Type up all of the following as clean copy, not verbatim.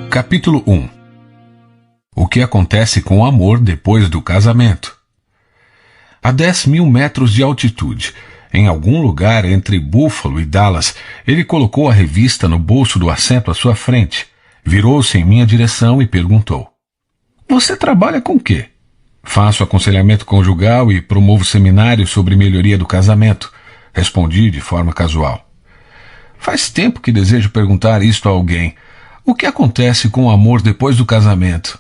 Capítulo 1. O que acontece com o amor depois do casamento? A 10.000 metros de altitude, em algum lugar entre Buffalo e Dallas, ele colocou a revista no bolso do assento à sua frente, virou-se em minha direção e perguntou: "Você trabalha com o quê?" "Faço aconselhamento conjugal e promovo seminários sobre melhoria do casamento", respondi de forma casual. Faz tempo que desejo perguntar isto a alguém. O que acontece com o amor depois do casamento?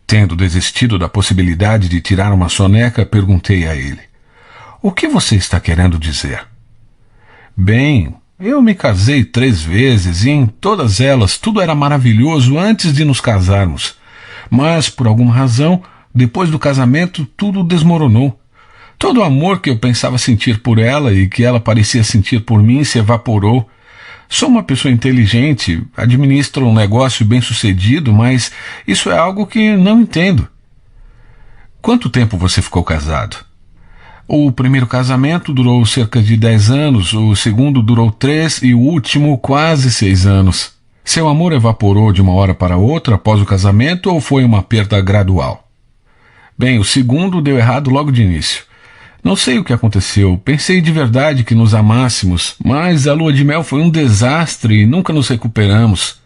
Tendo desistido da possibilidade de tirar uma soneca, perguntei a ele: "O que você está querendo dizer?" "Bem, eu me casei 3 vezes e em todas elas tudo era maravilhoso antes de nos casarmos. Mas, por alguma razão, depois do casamento tudo desmoronou. Todo o amor que eu pensava sentir por ela e que ela parecia sentir por mim se evaporou. Sou uma pessoa inteligente, administro um negócio bem-sucedido, mas isso é algo que não entendo." "Quanto tempo você ficou casado?" "O primeiro casamento durou cerca de 10 anos, o segundo durou 3 e o último quase 6 anos. Seu amor evaporou de uma hora para outra após o casamento ou foi uma perda gradual?" "Bem, o segundo deu errado logo de início. Não sei o que aconteceu, pensei de verdade que nos amássemos, mas a lua de mel foi um desastre e nunca nos recuperamos.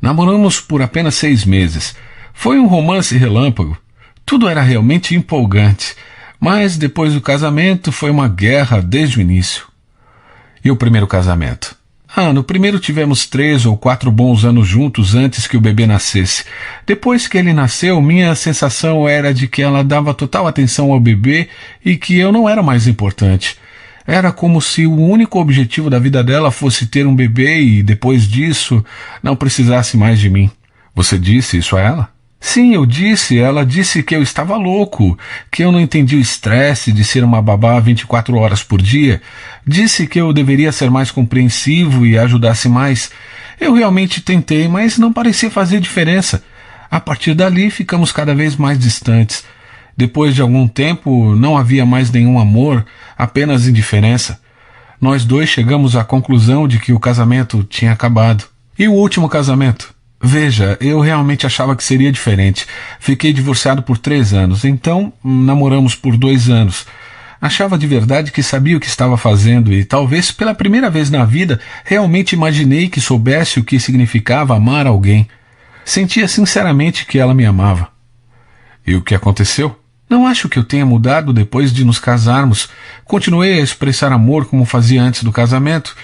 Namoramos por apenas 6 meses. Foi um romance relâmpago. Tudo era realmente empolgante, mas depois do casamento foi uma guerra desde o início." "E o primeiro casamento?" No primeiro tivemos 3 ou 4 bons anos juntos antes que o bebê nascesse. Depois que ele nasceu, minha sensação era de que ela dava total atenção ao bebê e que eu não era mais importante. Era como se o único objetivo da vida dela fosse ter um bebê e, depois disso, não precisasse mais de mim." "Você disse isso a ela?" "Sim, eu disse. Ela disse que eu estava louco, que eu não entendia o estresse de ser uma babá 24 horas por dia. Disse que eu deveria ser mais compreensivo e ajudasse mais. Eu realmente tentei, mas não parecia fazer diferença. A partir dali, ficamos cada vez mais distantes. Depois de algum tempo, não havia mais nenhum amor, apenas indiferença. Nós dois chegamos à conclusão de que o casamento tinha acabado." "E o último casamento?" "Veja, eu realmente achava que seria diferente. Fiquei divorciado por 3 anos, então namoramos por 2 anos. Achava de verdade que sabia o que estava fazendo e talvez pela primeira vez na vida realmente imaginei que soubesse o que significava amar alguém. Sentia sinceramente que ela me amava." "E o que aconteceu?" "Não acho que eu tenha mudado depois de nos casarmos. Continuei a expressar amor como fazia antes do casamento.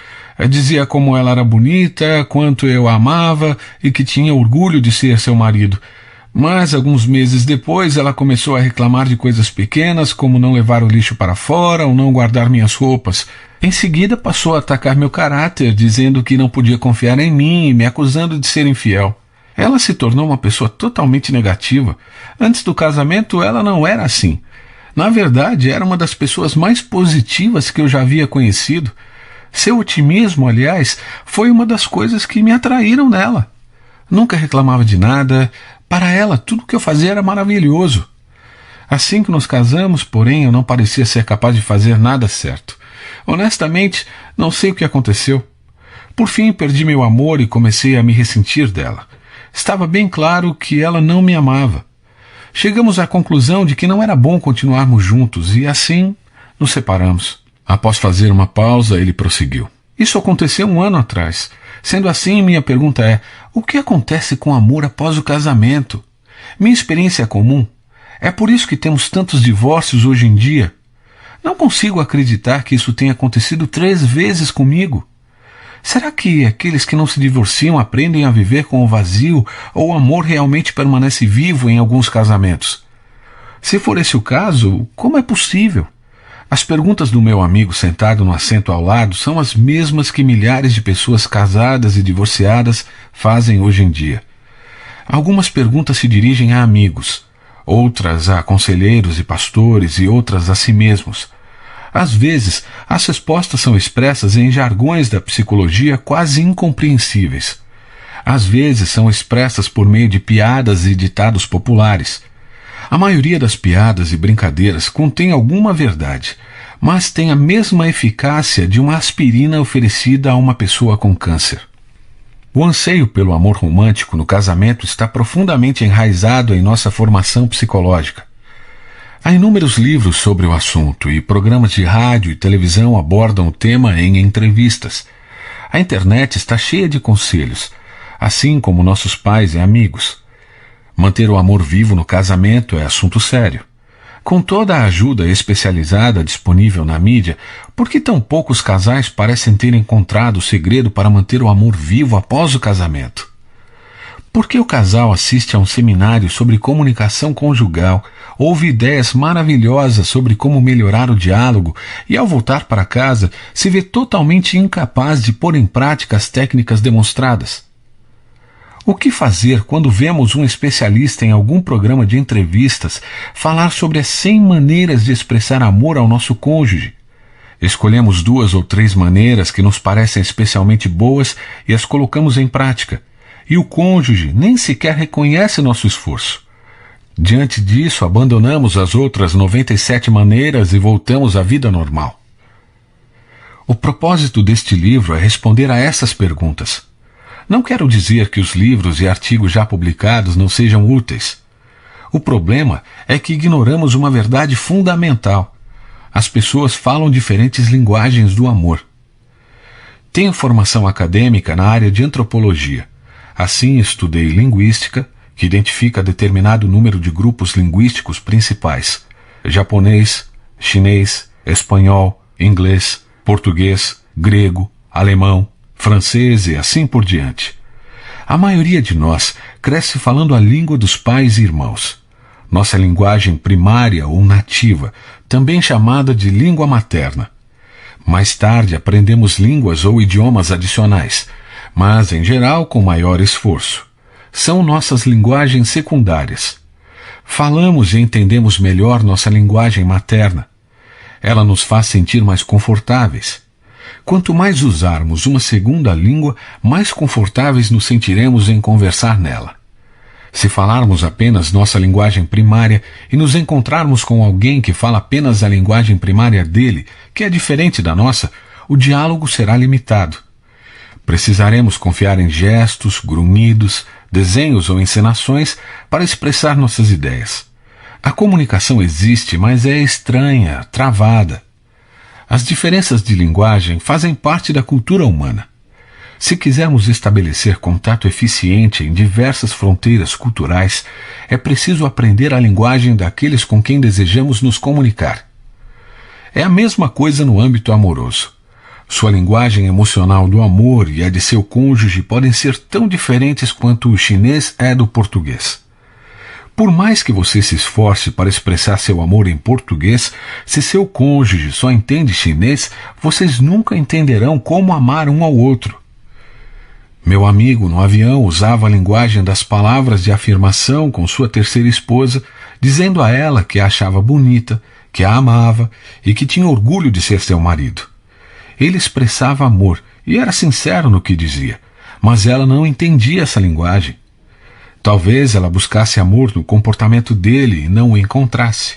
Dizia como ela era bonita, quanto eu a amava e que tinha orgulho de ser seu marido. Mas, alguns meses depois, ela começou a reclamar de coisas pequenas, como não levar o lixo para fora ou não guardar minhas roupas. Em seguida, passou a atacar meu caráter, dizendo que não podia confiar em mim e me acusando de ser infiel. Ela se tornou uma pessoa totalmente negativa. Antes do casamento, ela não era assim. Na verdade, era uma das pessoas mais positivas que eu já havia conhecido. Seu otimismo, aliás, foi uma das coisas que me atraíram nela. Nunca reclamava de nada. Para ela, tudo que eu fazia era maravilhoso. Assim que nos casamos, porém, eu não parecia ser capaz de fazer nada certo. Honestamente, não sei o que aconteceu. Por fim, perdi meu amor e comecei a me ressentir dela. Estava bem claro que ela não me amava. Chegamos à conclusão de que não era bom continuarmos juntos e, assim, nos separamos." Após fazer uma pausa, ele prosseguiu: "Isso aconteceu 1 ano atrás. Sendo assim, minha pergunta é: o que acontece com o amor após o casamento? Minha experiência é comum. É por isso que temos tantos divórcios hoje em dia. Não consigo acreditar que isso tenha acontecido 3 vezes comigo. Será que aqueles que não se divorciam aprendem a viver com o vazio ou o amor realmente permanece vivo em alguns casamentos? Se for esse o caso, como é possível? As perguntas do meu amigo sentado no assento ao lado são as mesmas que milhares de pessoas casadas e divorciadas fazem hoje em dia. Algumas perguntas se dirigem a amigos, outras a conselheiros e pastores e outras a si mesmos. Às vezes, as respostas são expressas em jargões da psicologia quase incompreensíveis. Às vezes, são expressas por meio de piadas e ditados populares. A maioria das piadas e brincadeiras contém alguma verdade, mas tem a mesma eficácia de uma aspirina oferecida a uma pessoa com câncer. O anseio pelo amor romântico no casamento está profundamente enraizado em nossa formação psicológica. Há inúmeros livros sobre o assunto e programas de rádio e televisão abordam o tema em entrevistas. A internet está cheia de conselhos, assim como nossos pais e amigos. Manter o amor vivo no casamento é assunto sério. Com toda a ajuda especializada disponível na mídia, por que tão poucos casais parecem ter encontrado o segredo para manter o amor vivo após o casamento? Por que o casal assiste a um seminário sobre comunicação conjugal, ouve ideias maravilhosas sobre como melhorar o diálogo e, ao voltar para casa, se vê totalmente incapaz de pôr em prática as técnicas demonstradas? O que fazer quando vemos um especialista em algum programa de entrevistas falar sobre as 100 maneiras de expressar amor ao nosso cônjuge? Escolhemos 2 ou 3 maneiras que nos parecem especialmente boas e as colocamos em prática. E o cônjuge nem sequer reconhece nosso esforço. Diante disso, abandonamos as outras 97 maneiras e voltamos à vida normal. O propósito deste livro é responder a essas perguntas. Não quero dizer que os livros e artigos já publicados não sejam úteis. O problema é que ignoramos uma verdade fundamental. As pessoas falam diferentes linguagens do amor. Tenho formação acadêmica na área de antropologia. Assim, estudei linguística, que identifica determinado número de grupos linguísticos principais: japonês, chinês, espanhol, inglês, português, grego, alemão, francês e assim por diante. A maioria de nós cresce falando a língua dos pais e irmãos. Nossa linguagem primária ou nativa, também chamada de língua materna. Mais tarde aprendemos línguas ou idiomas adicionais, mas, em geral, com maior esforço. São nossas linguagens secundárias. Falamos e entendemos melhor nossa linguagem materna. Ela nos faz sentir mais confortáveis. Quanto mais usarmos uma segunda língua, mais confortáveis nos sentiremos em conversar nela. Se falarmos apenas nossa linguagem primária e nos encontrarmos com alguém que fala apenas a linguagem primária dele, que é diferente da nossa, o diálogo será limitado. Precisaremos confiar em gestos, grunhidos, desenhos ou encenações para expressar nossas ideias. A comunicação existe, mas é estranha, travada. As diferenças de linguagem fazem parte da cultura humana. Se quisermos estabelecer contato eficiente em diversas fronteiras culturais, é preciso aprender a linguagem daqueles com quem desejamos nos comunicar. É a mesma coisa no âmbito amoroso. Sua linguagem emocional do amor e a de seu cônjuge podem ser tão diferentes quanto o chinês é do português. Por mais que você se esforce para expressar seu amor em português, se seu cônjuge só entende chinês, vocês nunca entenderão como amar um ao outro. Meu amigo no avião usava a linguagem das palavras de afirmação com sua terceira esposa, dizendo a ela que a achava bonita, que a amava e que tinha orgulho de ser seu marido. Ele expressava amor e era sincero no que dizia, mas ela não entendia essa linguagem. Talvez ela buscasse amor no comportamento dele e não o encontrasse.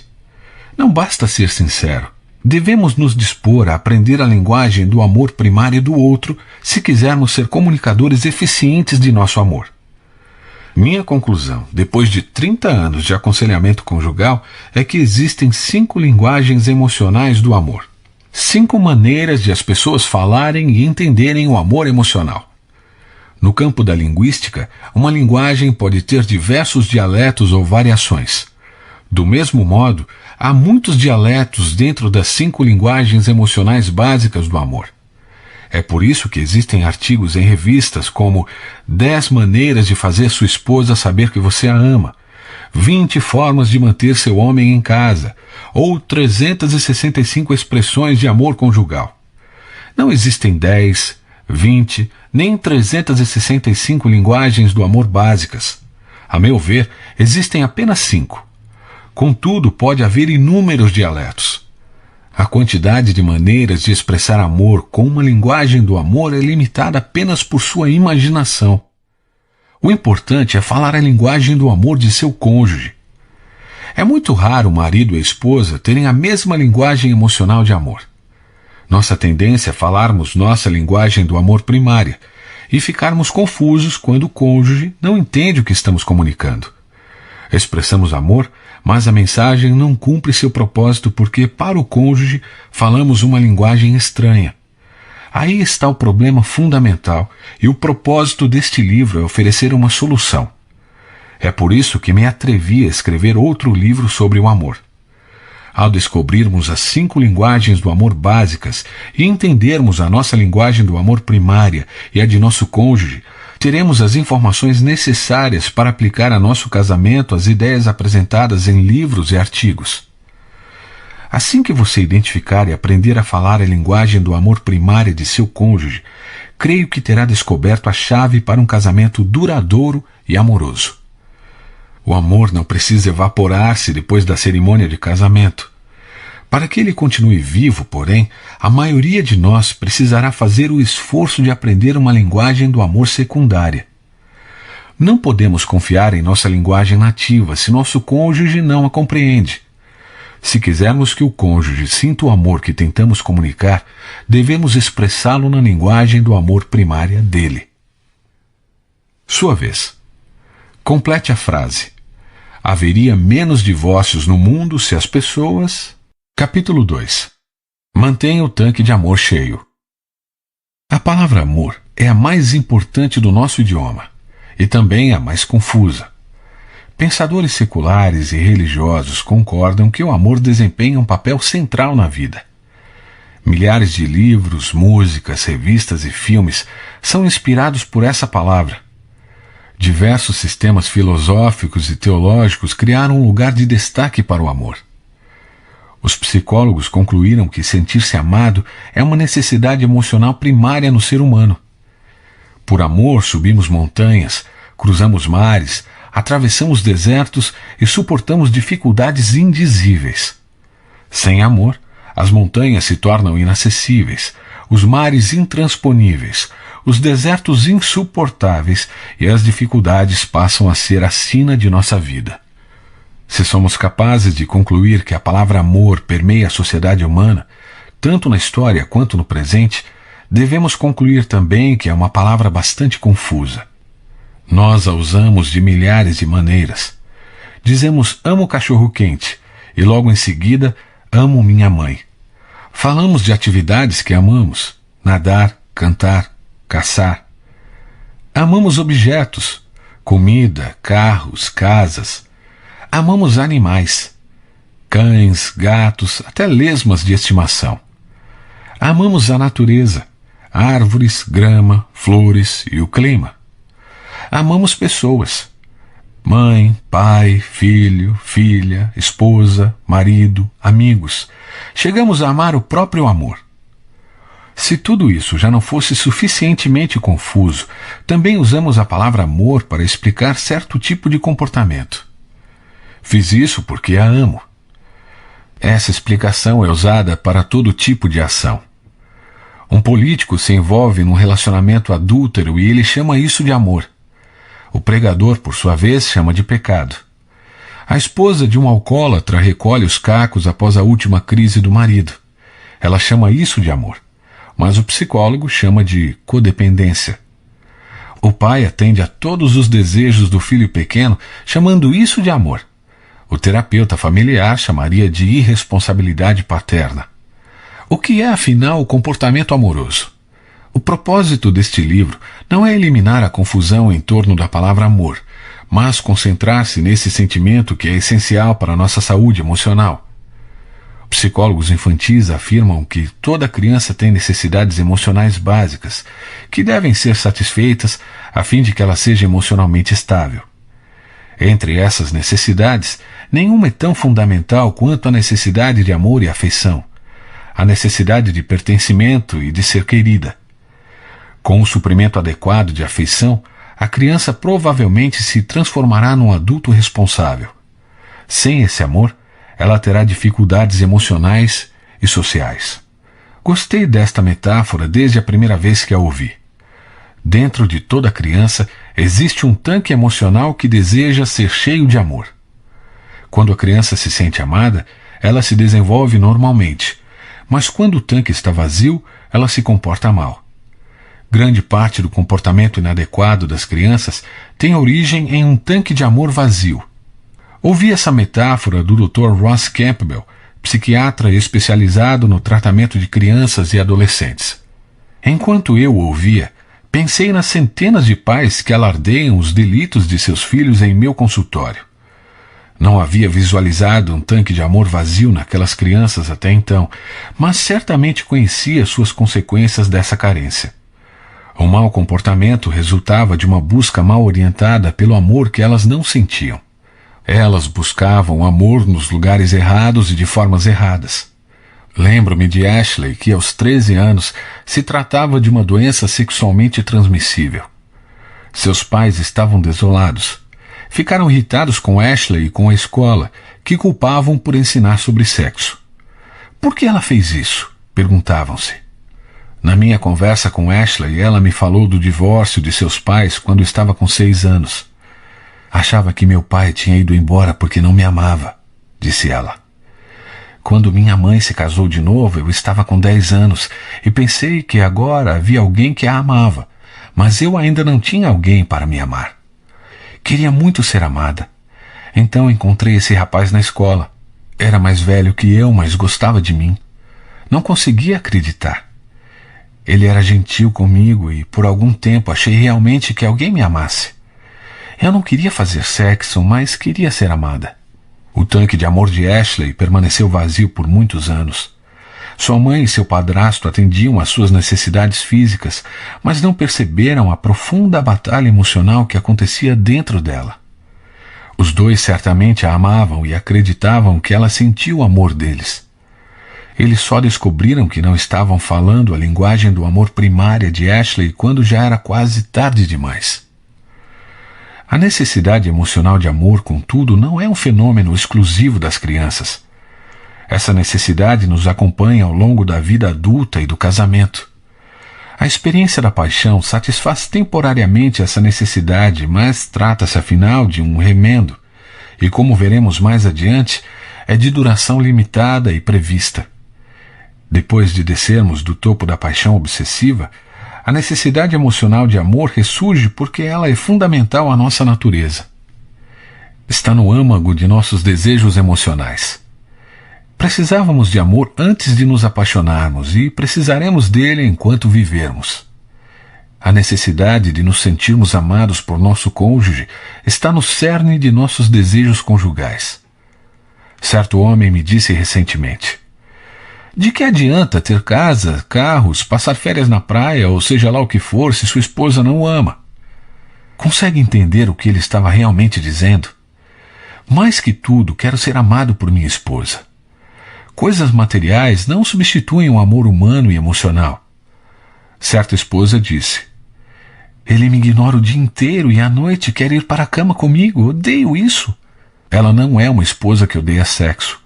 Não basta ser sincero. Devemos nos dispor a aprender a linguagem do amor primário do outro se quisermos ser comunicadores eficientes de nosso amor. Minha conclusão, depois de 30 anos de aconselhamento conjugal, é que existem 5 linguagens emocionais do amor. 5 maneiras de as pessoas falarem e entenderem o amor emocional. No campo da linguística, uma linguagem pode ter diversos dialetos ou variações. Do mesmo modo, há muitos dialetos dentro das 5 linguagens emocionais básicas do amor. É por isso que existem artigos em revistas como 10 maneiras de fazer sua esposa saber que você a ama, 20 formas de manter seu homem em casa, ou 365 expressões de amor conjugal. Não existem 10, 20, nem 365 linguagens do amor básicas. A meu ver, existem apenas 5. Contudo, pode haver inúmeros dialetos. A quantidade de maneiras de expressar amor com uma linguagem do amor é limitada apenas por sua imaginação. O importante é falar a linguagem do amor de seu cônjuge. É muito raro o marido e a esposa terem a mesma linguagem emocional de amor. Nossa tendência é falarmos nossa linguagem do amor primária, e ficarmos confusos quando o cônjuge não entende o que estamos comunicando. Expressamos amor, mas a mensagem não cumpre seu propósito porque, para o cônjuge, falamos uma linguagem estranha. Aí está o problema fundamental, e o propósito deste livro é oferecer uma solução. É por isso que me atrevi a escrever outro livro sobre o amor. Ao descobrirmos as 5 linguagens do amor básicas e entendermos a nossa linguagem do amor primária e a de nosso cônjuge, teremos as informações necessárias para aplicar a nosso casamento as ideias apresentadas em livros e artigos. Assim que você identificar e aprender a falar a linguagem do amor primária de seu cônjuge, creio que terá descoberto a chave para um casamento duradouro e amoroso. O amor não precisa evaporar-se depois da cerimônia de casamento. Para que ele continue vivo, porém, a maioria de nós precisará fazer o esforço de aprender uma linguagem do amor secundária. Não podemos confiar em nossa linguagem nativa se nosso cônjuge não a compreende. Se quisermos que o cônjuge sinta o amor que tentamos comunicar, devemos expressá-lo na linguagem do amor primária dele. Sua vez. Complete a frase. Haveria menos divórcios no mundo se as pessoas... Capítulo 2. Mantenha o tanque de amor cheio. A palavra amor é a mais importante do nosso idioma e também a mais confusa. Pensadores seculares e religiosos concordam que o amor desempenha um papel central na vida. Milhares de livros, músicas, revistas e filmes são inspirados por essa palavra. Diversos sistemas filosóficos e teológicos criaram um lugar de destaque para o amor. Os psicólogos concluíram que sentir-se amado é uma necessidade emocional primária no ser humano. Por amor, subimos montanhas, cruzamos mares, atravessamos desertos e suportamos dificuldades indizíveis. Sem amor, as montanhas se tornam inacessíveis, os mares intransponíveis, os desertos insuportáveis e as dificuldades passam a ser a sina de nossa vida. Se somos capazes de concluir que a palavra amor permeia a sociedade humana, tanto na história quanto no presente, devemos concluir também que é uma palavra bastante confusa. Nós a usamos de milhares de maneiras. Dizemos amo cachorro-quente e logo em seguida amo minha mãe. Falamos de atividades que amamos: nadar, cantar, caçar. Amamos objetos, comida, carros, casas. Amamos animais, cães, gatos, até lesmas de estimação. Amamos a natureza, árvores, grama, flores e o clima. Amamos pessoas, mãe, pai, filho, filha, esposa, marido, amigos. Chegamos a amar o próprio amor. Se tudo isso já não fosse suficientemente confuso, também usamos a palavra amor para explicar certo tipo de comportamento. Fiz isso porque a amo. Essa explicação é usada para todo tipo de ação. Um político se envolve num relacionamento adúltero e ele chama isso de amor. O pregador, por sua vez, chama de pecado. A esposa de um alcoólatra recolhe os cacos após a última crise do marido. Ela chama isso de amor, mas o psicólogo chama de codependência. O pai atende a todos os desejos do filho pequeno, chamando isso de amor. O terapeuta familiar chamaria de irresponsabilidade paterna. O que é, afinal, o comportamento amoroso? O propósito deste livro não é eliminar a confusão em torno da palavra amor, mas concentrar-se nesse sentimento que é essencial para a nossa saúde emocional. Psicólogos infantis afirmam que toda criança tem necessidades emocionais básicas, que devem ser satisfeitas a fim de que ela seja emocionalmente estável. Entre essas necessidades, nenhuma é tão fundamental quanto a necessidade de amor e afeição, a necessidade de pertencimento e de ser querida. Com o suprimento adequado de afeição, a criança provavelmente se transformará num adulto responsável. Sem esse amor, ela terá dificuldades emocionais e sociais. Gostei desta metáfora desde a primeira vez que a ouvi. Dentro de toda criança existe um tanque emocional que deseja ser cheio de amor. Quando a criança se sente amada, ela se desenvolve normalmente, mas quando o tanque está vazio, ela se comporta mal. Grande parte do comportamento inadequado das crianças tem origem em um tanque de amor vazio. Ouvi essa metáfora do Dr. Ross Campbell, psiquiatra especializado no tratamento de crianças e adolescentes. Enquanto eu o ouvia, pensei nas centenas de pais que alardeiam os delitos de seus filhos em meu consultório. Não havia visualizado um tanque de amor vazio naquelas crianças até então, mas certamente conhecia suas consequências dessa carência. O mau comportamento resultava de uma busca mal orientada pelo amor que elas não sentiam. Elas buscavam amor nos lugares errados e de formas erradas. Lembro-me de Ashley que aos 13 anos se tratava de uma doença sexualmente transmissível. Seus pais estavam desolados. Ficaram irritados com Ashley e com a escola, que culpavam por ensinar sobre sexo. Por que ela fez isso? Perguntavam-se. Na minha conversa com Ashley, ela me falou do divórcio de seus pais quando estava com 6 anos. Achava que meu pai tinha ido embora porque não me amava, disse ela. Quando minha mãe se casou de novo, eu estava com 10 anos e pensei que agora havia alguém que a amava, mas eu ainda não tinha alguém para me amar. Queria muito ser amada. Então encontrei esse rapaz na escola. Era mais velho que eu, mas gostava de mim. Não conseguia acreditar. Ele era gentil comigo e por algum tempo achei realmente que alguém me amasse. Eu não queria fazer sexo, mas queria ser amada. O tanque de amor de Ashley permaneceu vazio por muitos anos. Sua mãe e seu padrasto atendiam às suas necessidades físicas, mas não perceberam a profunda batalha emocional que acontecia dentro dela. Os dois certamente a amavam e acreditavam que ela sentia o amor deles. Eles só descobriram que não estavam falando a linguagem do amor primária de Ashley quando já era quase tarde demais. A necessidade emocional de amor, contudo, não é um fenômeno exclusivo das crianças. Essa necessidade nos acompanha ao longo da vida adulta e do casamento. A experiência da paixão satisfaz temporariamente essa necessidade, mas trata-se afinal de um remendo, e como veremos mais adiante, é de duração limitada e prevista. Depois de descermos do topo da paixão obsessiva, a necessidade emocional de amor ressurge porque ela é fundamental à nossa natureza. Está no âmago de nossos desejos emocionais. Precisávamos de amor antes de nos apaixonarmos e precisaremos dele enquanto vivermos. A necessidade de nos sentirmos amados por nosso cônjuge está no cerne de nossos desejos conjugais. Certo homem me disse recentemente: de que adianta ter casa, carros, passar férias na praia ou seja lá o que for se sua esposa não o ama? Consegue entender o que ele estava realmente dizendo? Mais que tudo, quero ser amado por minha esposa. Coisas materiais não substituem o amor humano e emocional. Certa esposa disse: ele me ignora o dia inteiro e à noite quer ir para a cama comigo. Odeio isso. Ela não é uma esposa que odeia sexo.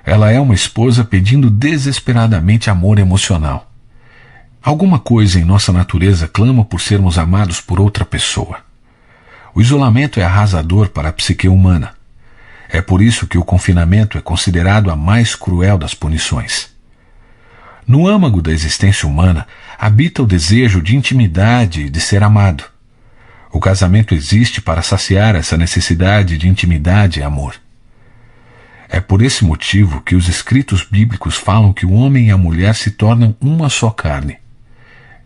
Ela é uma esposa pedindo desesperadamente amor emocional. Alguma coisa em nossa natureza clama por sermos amados por outra pessoa. O isolamento é arrasador para a psique humana. É por isso que o confinamento é considerado a mais cruel das punições. No âmago da existência humana habita o desejo de intimidade e de ser amado. O casamento existe para saciar essa necessidade de intimidade e amor. É por esse motivo que os escritos bíblicos falam que o homem e a mulher se tornam uma só carne.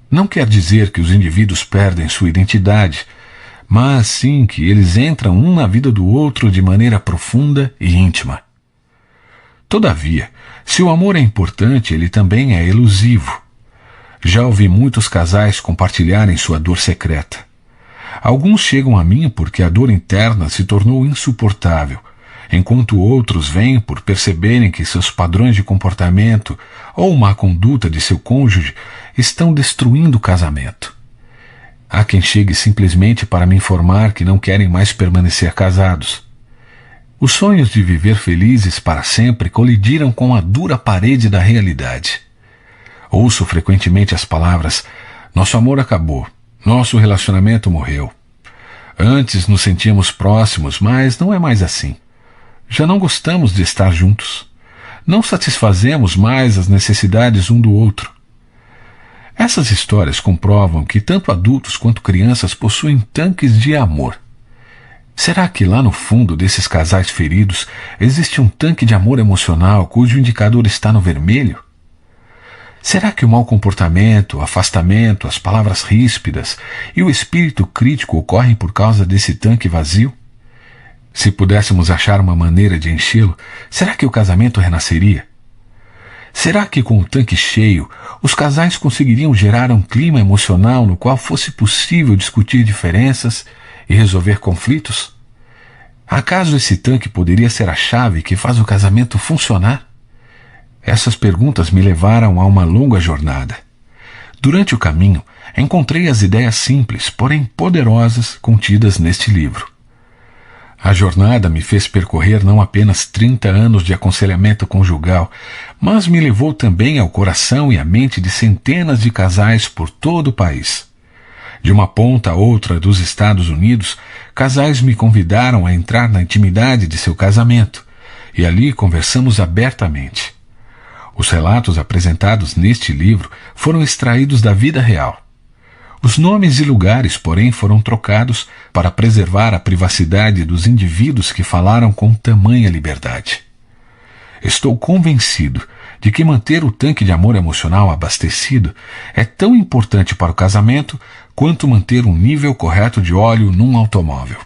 Não quer dizer que os indivíduos perdem sua identidade, mas sim que eles entram um na vida do outro de maneira profunda e íntima. Todavia, se o amor é importante, ele também é elusivo. Já ouvi muitos casais compartilharem sua dor secreta. Alguns chegam a mim porque a dor interna se tornou insuportável, enquanto outros vêm por perceberem que seus padrões de comportamento ou má conduta de seu cônjuge estão destruindo o casamento. Há quem chegue simplesmente para me informar que não querem mais permanecer casados. Os sonhos de viver felizes para sempre colidiram com a dura parede da realidade. Ouço frequentemente as palavras: nosso amor acabou, nosso relacionamento morreu. Antes nos sentíamos próximos, mas não é mais assim. Já não gostamos de estar juntos. Não satisfazemos mais as necessidades um do outro. Essas histórias comprovam que tanto adultos quanto crianças possuem tanques de amor. Será que lá no fundo desses casais feridos existe um tanque de amor emocional cujo indicador está no vermelho? Será que o mau comportamento, o afastamento, as palavras ríspidas e o espírito crítico ocorrem por causa desse tanque vazio? Se pudéssemos achar uma maneira de enchê-lo, será que o casamento renasceria? Será que com o tanque cheio, os casais conseguiriam gerar um clima emocional no qual fosse possível discutir diferenças e resolver conflitos? Acaso esse tanque poderia ser a chave que faz o casamento funcionar? Essas perguntas me levaram a uma longa jornada. Durante o caminho, encontrei as ideias simples, porém poderosas, contidas neste livro. A jornada me fez percorrer não apenas 30 anos de aconselhamento conjugal, mas me levou também ao coração e à mente de centenas de casais por todo o país. De uma ponta a outra dos Estados Unidos, casais me convidaram a entrar na intimidade de seu casamento, e ali conversamos abertamente. Os relatos apresentados neste livro foram extraídos da vida real. Os nomes e lugares, porém, foram trocados para preservar a privacidade dos indivíduos que falaram com tamanha liberdade. Estou convencido de que manter o tanque de amor emocional abastecido é tão importante para o casamento quanto manter um nível correto de óleo num automóvel.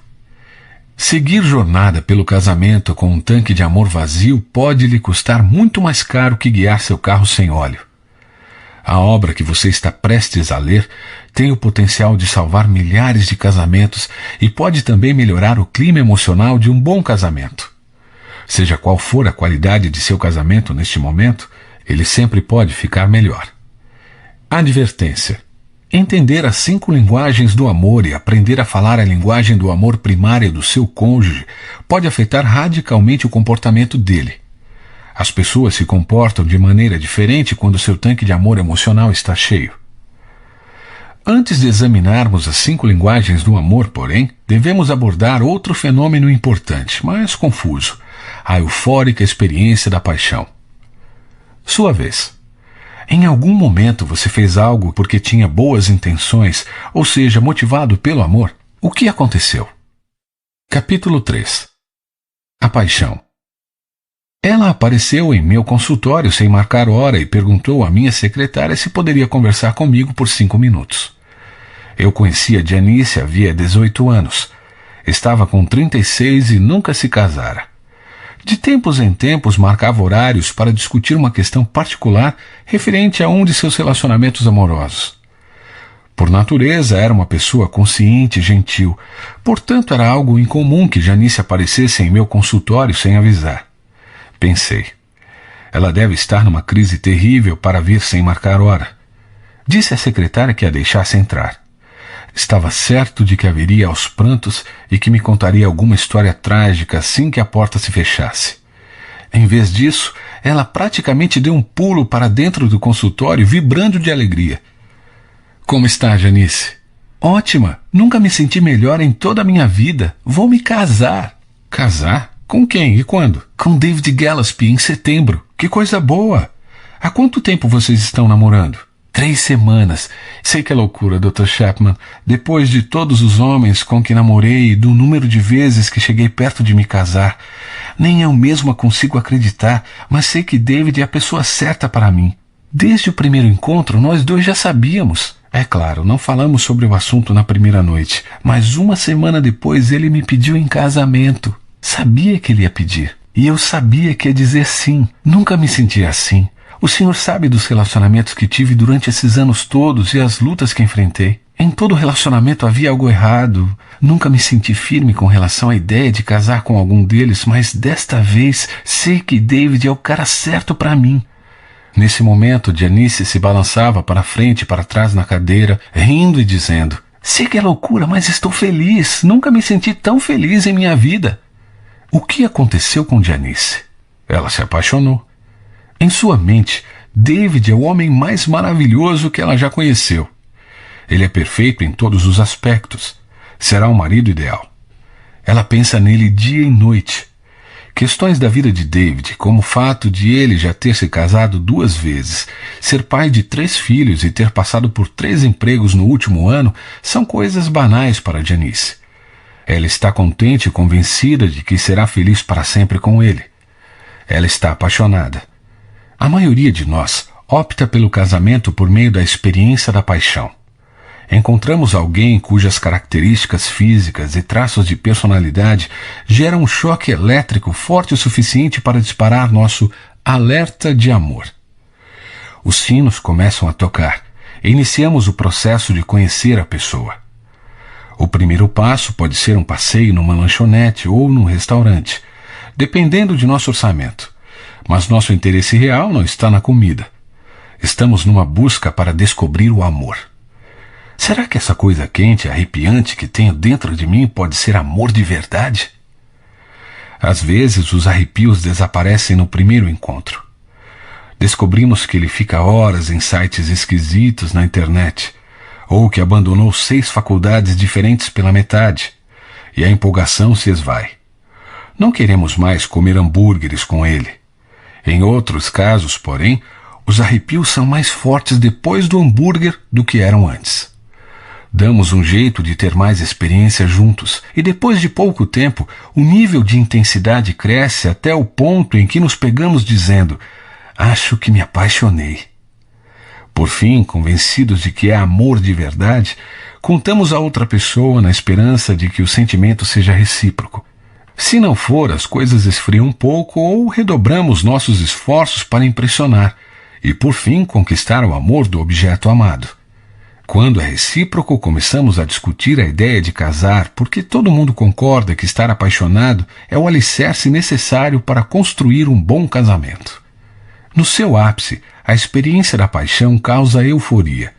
Seguir jornada pelo casamento com um tanque de amor vazio pode lhe custar muito mais caro que guiar seu carro sem óleo. A obra que você está prestes a ler tem o potencial de salvar milhares de casamentos e pode também melhorar o clima emocional de um bom casamento. Seja qual for a qualidade de seu casamento neste momento, ele sempre pode ficar melhor. Advertência: entender as 5 linguagens do amor e aprender a falar a linguagem do amor primária do seu cônjuge pode afetar radicalmente o comportamento dele. As pessoas se comportam de maneira diferente quando seu tanque de amor emocional está cheio. Antes de examinarmos as 5 linguagens do amor, porém, devemos abordar outro fenômeno importante, mas confuso: a eufórica experiência da paixão. Sua vez. Em algum momento você fez algo porque tinha boas intenções, ou seja, motivado pelo amor? O que aconteceu? Capítulo 3. A paixão. Ela apareceu em meu consultório sem marcar hora e perguntou à minha secretária se poderia conversar comigo por 5 minutos. Eu conhecia Janice havia 18 anos. Estava com 36 e nunca se casara. De tempos em tempos marcava horários para discutir uma questão particular referente a um de seus relacionamentos amorosos. Por natureza, era uma pessoa consciente e gentil, portanto era algo incomum que Janice aparecesse em meu consultório sem avisar. Pensei, ela deve estar numa crise terrível para vir sem marcar hora. Disse à secretária que a deixasse entrar. Estava certo de que haveria aos prantos e que me contaria alguma história trágica assim que a porta se fechasse. Em vez disso, ela praticamente deu um pulo para dentro do consultório, vibrando de alegria. Como está, Janice? Ótima! Nunca me senti melhor em toda a minha vida. Vou me casar. Casar? Com quem e quando? Com David Gillespie, em setembro. Que coisa boa! Há quanto tempo vocês estão namorando? 3 semanas. Sei que é loucura, Dr. Chapman. Depois de todos os homens com que namorei e do número de vezes que cheguei perto de me casar, nem eu mesma consigo acreditar, mas sei que David é a pessoa certa para mim. Desde o primeiro encontro, nós 2 já sabíamos. É claro, não falamos sobre o assunto na primeira noite, mas 1 semana depois ele me pediu em casamento. Sabia que ele ia pedir. E eu sabia que ia dizer sim. Nunca me senti assim. O senhor sabe dos relacionamentos que tive durante esses anos todos e as lutas que enfrentei. Em todo relacionamento havia algo errado. Nunca me senti firme com relação à ideia de casar com algum deles, mas desta vez sei que David é o cara certo para mim. Nesse momento, Janice se balançava para frente e para trás na cadeira, rindo e dizendo: sei que é loucura, mas estou feliz. Nunca me senti tão feliz em minha vida. O que aconteceu com Janice? Ela se apaixonou. Em sua mente, David é o homem mais maravilhoso que ela já conheceu. Ele é perfeito em todos os aspectos. Será um marido ideal. Ela pensa nele dia e noite. Questões da vida de David, como o fato de ele já ter se casado 2 vezes, ser pai de 3 filhos e ter passado por 3 empregos no último ano, são coisas banais para Janice. Ela está contente e convencida de que será feliz para sempre com ele. Ela está apaixonada. A maioria de nós opta pelo casamento por meio da experiência da paixão. Encontramos alguém cujas características físicas e traços de personalidade geram um choque elétrico forte o suficiente para disparar nosso alerta de amor. Os sinos começam a tocar e iniciamos o processo de conhecer a pessoa. O primeiro passo pode ser um passeio numa lanchonete ou num restaurante, dependendo de nosso orçamento. Mas nosso interesse real não está na comida. Estamos numa busca para descobrir o amor. Será que essa coisa quente e arrepiante que tenho dentro de mim pode ser amor de verdade? Às vezes, os arrepios desaparecem no primeiro encontro. Descobrimos que ele fica horas em sites esquisitos na internet, ou que abandonou 6 faculdades diferentes pela metade, e a empolgação se esvai. Não queremos mais comer hambúrgueres com ele. Em outros casos, porém, os arrepios são mais fortes depois do hambúrguer do que eram antes. Damos um jeito de ter mais experiência juntos, e depois de pouco tempo, o nível de intensidade cresce até o ponto em que nos pegamos dizendo: acho que me apaixonei. Por fim, convencidos de que é amor de verdade, contamos a outra pessoa na esperança de que o sentimento seja recíproco. Se não for, as coisas esfriam um pouco ou redobramos nossos esforços para impressionar e, por fim, conquistar o amor do objeto amado. Quando é recíproco, começamos a discutir a ideia de casar, porque todo mundo concorda que estar apaixonado é o alicerce necessário para construir um bom casamento. No seu ápice, a experiência da paixão causa euforia.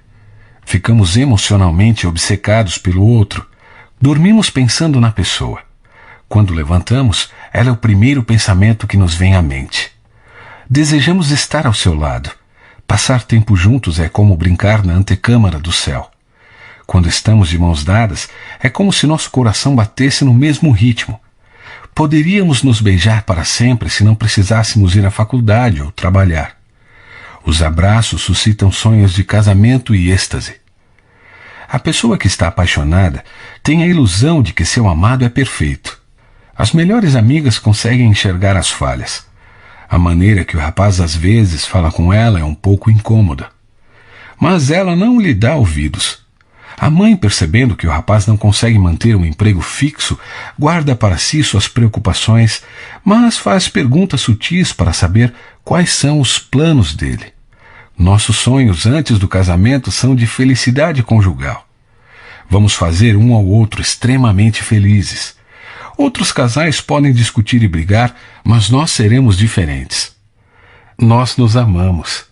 Ficamos emocionalmente obcecados pelo outro. Dormimos pensando na pessoa. Quando levantamos, ela é o primeiro pensamento que nos vem à mente. Desejamos estar ao seu lado. Passar tempo juntos é como brincar na antecâmara do céu. Quando estamos de mãos dadas, é como se nosso coração batesse no mesmo ritmo. Poderíamos nos beijar para sempre se não precisássemos ir à faculdade ou trabalhar. Os abraços suscitam sonhos de casamento e êxtase. A pessoa que está apaixonada tem a ilusão de que seu amado é perfeito. As melhores amigas conseguem enxergar as falhas. A maneira que o rapaz às vezes fala com ela é um pouco incômoda. Mas ela não lhe dá ouvidos. A mãe, percebendo que o rapaz não consegue manter um emprego fixo, guarda para si suas preocupações, mas faz perguntas sutis para saber quais são os planos dele. Nossos sonhos antes do casamento são de felicidade conjugal. Vamos fazer um ao outro extremamente felizes. Outros casais podem discutir e brigar, mas nós seremos diferentes. Nós nos amamos.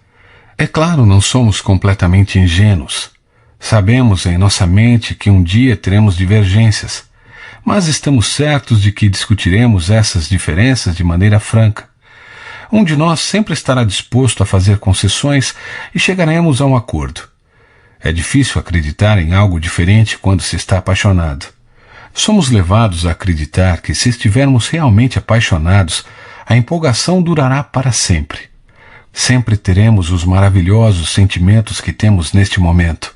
É claro, não somos completamente ingênuos. Sabemos em nossa mente que um dia teremos divergências, mas estamos certos de que discutiremos essas diferenças de maneira franca. Um de nós sempre estará disposto a fazer concessões e chegaremos a um acordo. É difícil acreditar em algo diferente quando se está apaixonado. Somos levados a acreditar que, se estivermos realmente apaixonados, a empolgação durará para sempre. Sempre teremos os maravilhosos sentimentos que temos neste momento.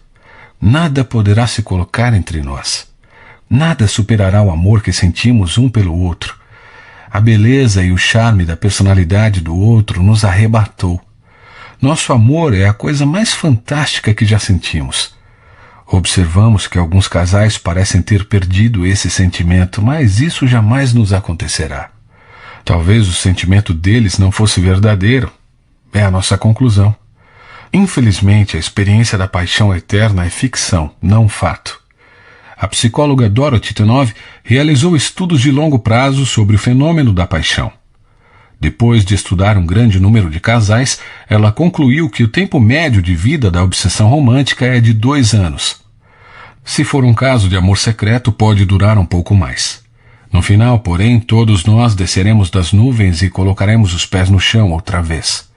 Nada poderá se colocar entre nós. Nada superará o amor que sentimos um pelo outro. A beleza e o charme da personalidade do outro nos arrebatou. Nosso amor é a coisa mais fantástica que já sentimos. Observamos que alguns casais parecem ter perdido esse sentimento, mas isso jamais nos acontecerá. Talvez o sentimento deles não fosse verdadeiro. É a nossa conclusão. Infelizmente, a experiência da paixão eterna é ficção, não fato. A psicóloga Dorothy Tenove realizou estudos de longo prazo sobre o fenômeno da paixão. Depois de estudar um grande número de casais, ela concluiu que o tempo médio de vida da obsessão romântica é de 2 anos. Se for um caso de amor secreto, pode durar um pouco mais. No final, porém, todos nós desceremos das nuvens e colocaremos os pés no chão outra vez.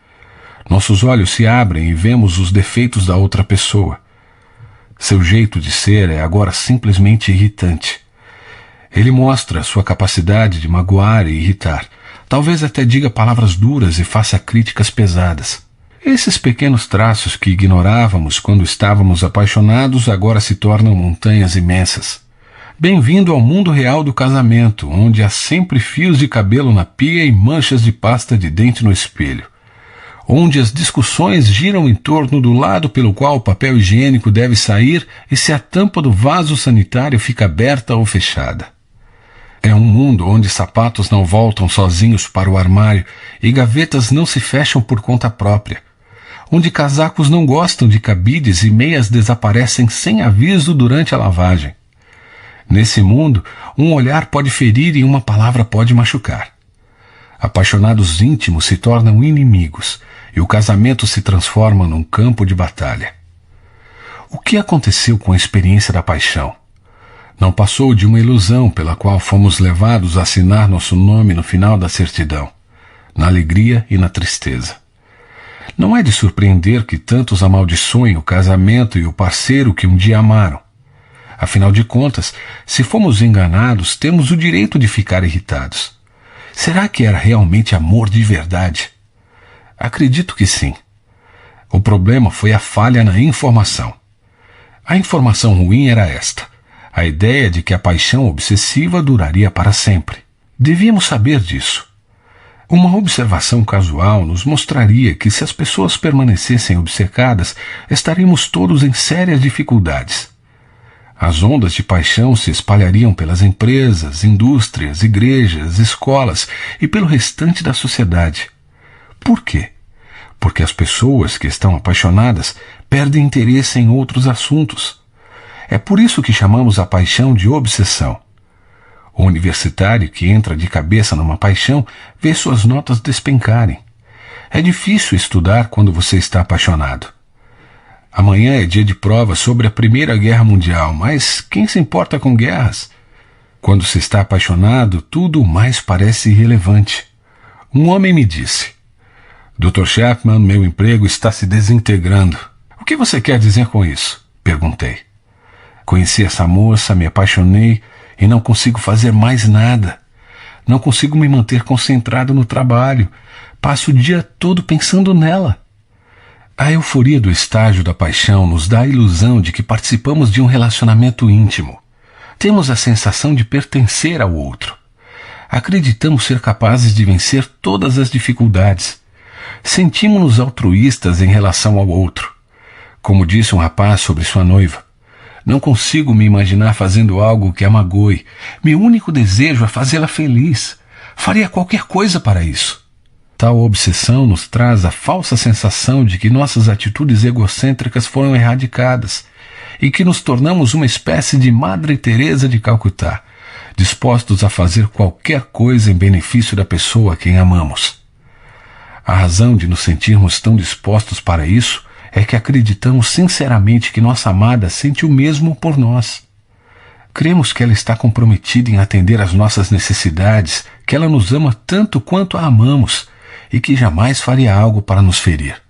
Nossos olhos se abrem e vemos os defeitos da outra pessoa. Seu jeito de ser é agora simplesmente irritante. Ele mostra sua capacidade de magoar e irritar. Talvez até diga palavras duras e faça críticas pesadas. Esses pequenos traços que ignorávamos quando estávamos apaixonados agora se tornam montanhas imensas. Bem-vindo ao mundo real do casamento, onde há sempre fios de cabelo na pia e manchas de pasta de dente no espelho. Onde as discussões giram em torno do lado pelo qual o papel higiênico deve sair e se a tampa do vaso sanitário fica aberta ou fechada. É um mundo onde sapatos não voltam sozinhos para o armário e gavetas não se fecham por conta própria. Onde casacos não gostam de cabides e meias desaparecem sem aviso durante a lavagem. Nesse mundo, um olhar pode ferir e uma palavra pode machucar. Apaixonados íntimos se tornam inimigos e o casamento se transforma num campo de batalha. O que aconteceu com a experiência da paixão? Não passou de uma ilusão pela qual fomos levados a assinar nosso nome no final da certidão, na alegria e na tristeza. Não é de surpreender que tantos amaldiçoem o casamento e o parceiro que um dia amaram. Afinal de contas, se fomos enganados, temos o direito de ficar irritados. Será que era realmente amor de verdade? Acredito que sim. O problema foi a falha na informação. A informação ruim era esta: a ideia de que a paixão obsessiva duraria para sempre. Devíamos saber disso. Uma observação casual nos mostraria que se as pessoas permanecessem obcecadas, estaríamos todos em sérias dificuldades. As ondas de paixão se espalhariam pelas empresas, indústrias, igrejas, escolas e pelo restante da sociedade. Por quê? Porque as pessoas que estão apaixonadas perdem interesse em outros assuntos. É por isso que chamamos a paixão de obsessão. O universitário que entra de cabeça numa paixão vê suas notas despencarem. É difícil estudar quando você está apaixonado. Amanhã é dia de prova sobre a Primeira Guerra Mundial, mas quem se importa com guerras? Quando se está apaixonado, tudo mais parece irrelevante. Um homem me disse: Dr. Chapman, meu emprego está se desintegrando. O que você quer dizer com isso? Perguntei. Conheci essa moça, me apaixonei e não consigo fazer mais nada. Não consigo me manter concentrado no trabalho. Passo o dia todo pensando nela. A euforia do estágio da paixão nos dá a ilusão de que participamos de um relacionamento íntimo. Temos a sensação de pertencer ao outro. Acreditamos ser capazes de vencer todas as dificuldades. Sentimos-nos altruístas em relação ao outro. Como disse um rapaz sobre sua noiva: não consigo me imaginar fazendo algo que a magoe. Meu único desejo é fazê-la feliz. Faria qualquer coisa para isso. Tal obsessão nos traz a falsa sensação de que nossas atitudes egocêntricas foram erradicadas e que nos tornamos uma espécie de Madre Teresa de Calcutá, dispostos a fazer qualquer coisa em benefício da pessoa a quem amamos. A razão de nos sentirmos tão dispostos para isso é que acreditamos sinceramente que nossa amada sente o mesmo por nós. Cremos que ela está comprometida em atender às nossas necessidades, que ela nos ama tanto quanto a amamos e que jamais faria algo para nos ferir.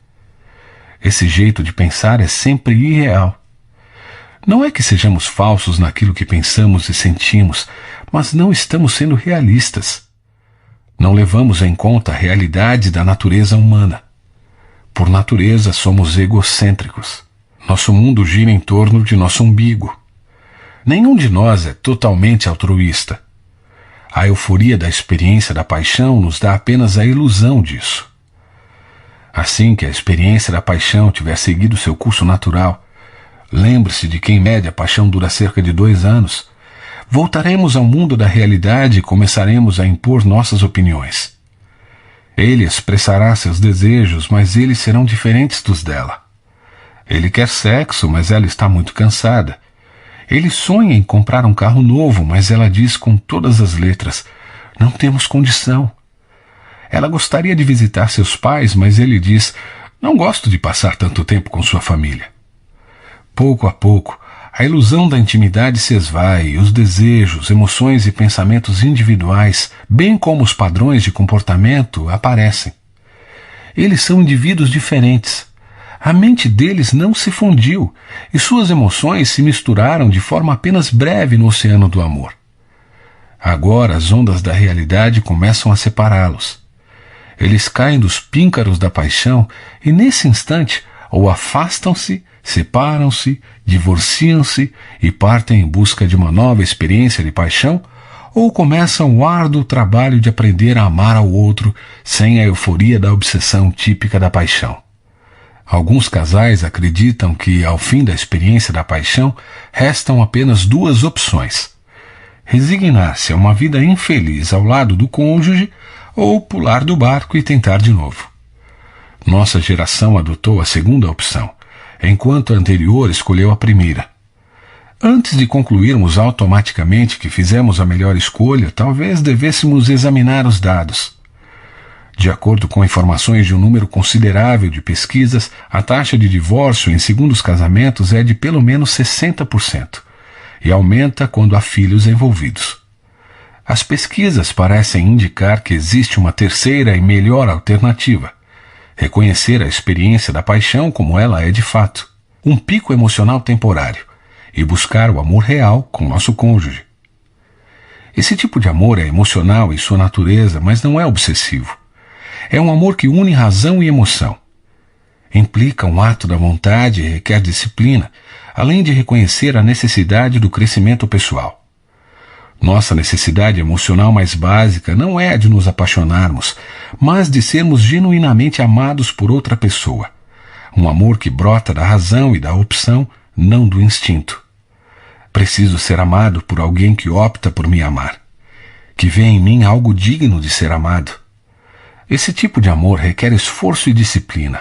Esse jeito de pensar é sempre irreal. Não é que sejamos falsos naquilo que pensamos e sentimos, mas não estamos sendo realistas. Não levamos em conta a realidade da natureza humana. Por natureza, somos egocêntricos. Nosso mundo gira em torno de nosso umbigo. Nenhum de nós é totalmente altruísta. A euforia da experiência da paixão nos dá apenas a ilusão disso. Assim que a experiência da paixão tiver seguido seu curso natural, lembre-se de que em média a paixão dura cerca de 2 anos, voltaremos ao mundo da realidade e começaremos a impor nossas opiniões. Ele expressará seus desejos, mas eles serão diferentes dos dela. Ele quer sexo, mas ela está muito cansada. Ele sonha em comprar um carro novo, mas ela diz com todas as letras: não temos condição. Ela gostaria de visitar seus pais, mas ele diz: não gosto de passar tanto tempo com sua família. Pouco a pouco, a ilusão da intimidade se esvai e os desejos, emoções e pensamentos individuais, bem como os padrões de comportamento, aparecem. Eles são indivíduos diferentes. A mente deles não se fundiu e suas emoções se misturaram de forma apenas breve no oceano do amor. Agora as ondas da realidade começam a separá-los. Eles caem dos píncaros da paixão e, nesse instante, ou afastam-se, separam-se, divorciam-se e partem em busca de uma nova experiência de paixão, ou começam o árduo trabalho de aprender a amar ao outro sem a euforia da obsessão típica da paixão. Alguns casais acreditam que, ao fim da experiência da paixão, restam apenas duas opções: resignar-se a uma vida infeliz ao lado do cônjuge ou pular do barco e tentar de novo. Nossa geração adotou a segunda opção, enquanto a anterior escolheu a primeira. Antes de concluirmos automaticamente que fizemos a melhor escolha, talvez devêssemos examinar os dados. De acordo com informações de um número considerável de pesquisas, a taxa de divórcio em segundos casamentos é de pelo menos 60% e aumenta quando há filhos envolvidos. As pesquisas parecem indicar que existe uma terceira e melhor alternativa: reconhecer a experiência da paixão como ela é de fato, um pico emocional temporário, e buscar o amor real com nosso cônjuge. Esse tipo de amor é emocional em sua natureza, mas não é obsessivo. É um amor que une razão e emoção. Implica um ato da vontade e requer disciplina, além de reconhecer a necessidade do crescimento pessoal. Nossa necessidade emocional mais básica não é a de nos apaixonarmos, mas de sermos genuinamente amados por outra pessoa. Um amor que brota da razão e da opção, não do instinto. Preciso ser amado por alguém que opta por me amar, que vê em mim algo digno de ser amado. Esse tipo de amor requer esforço e disciplina.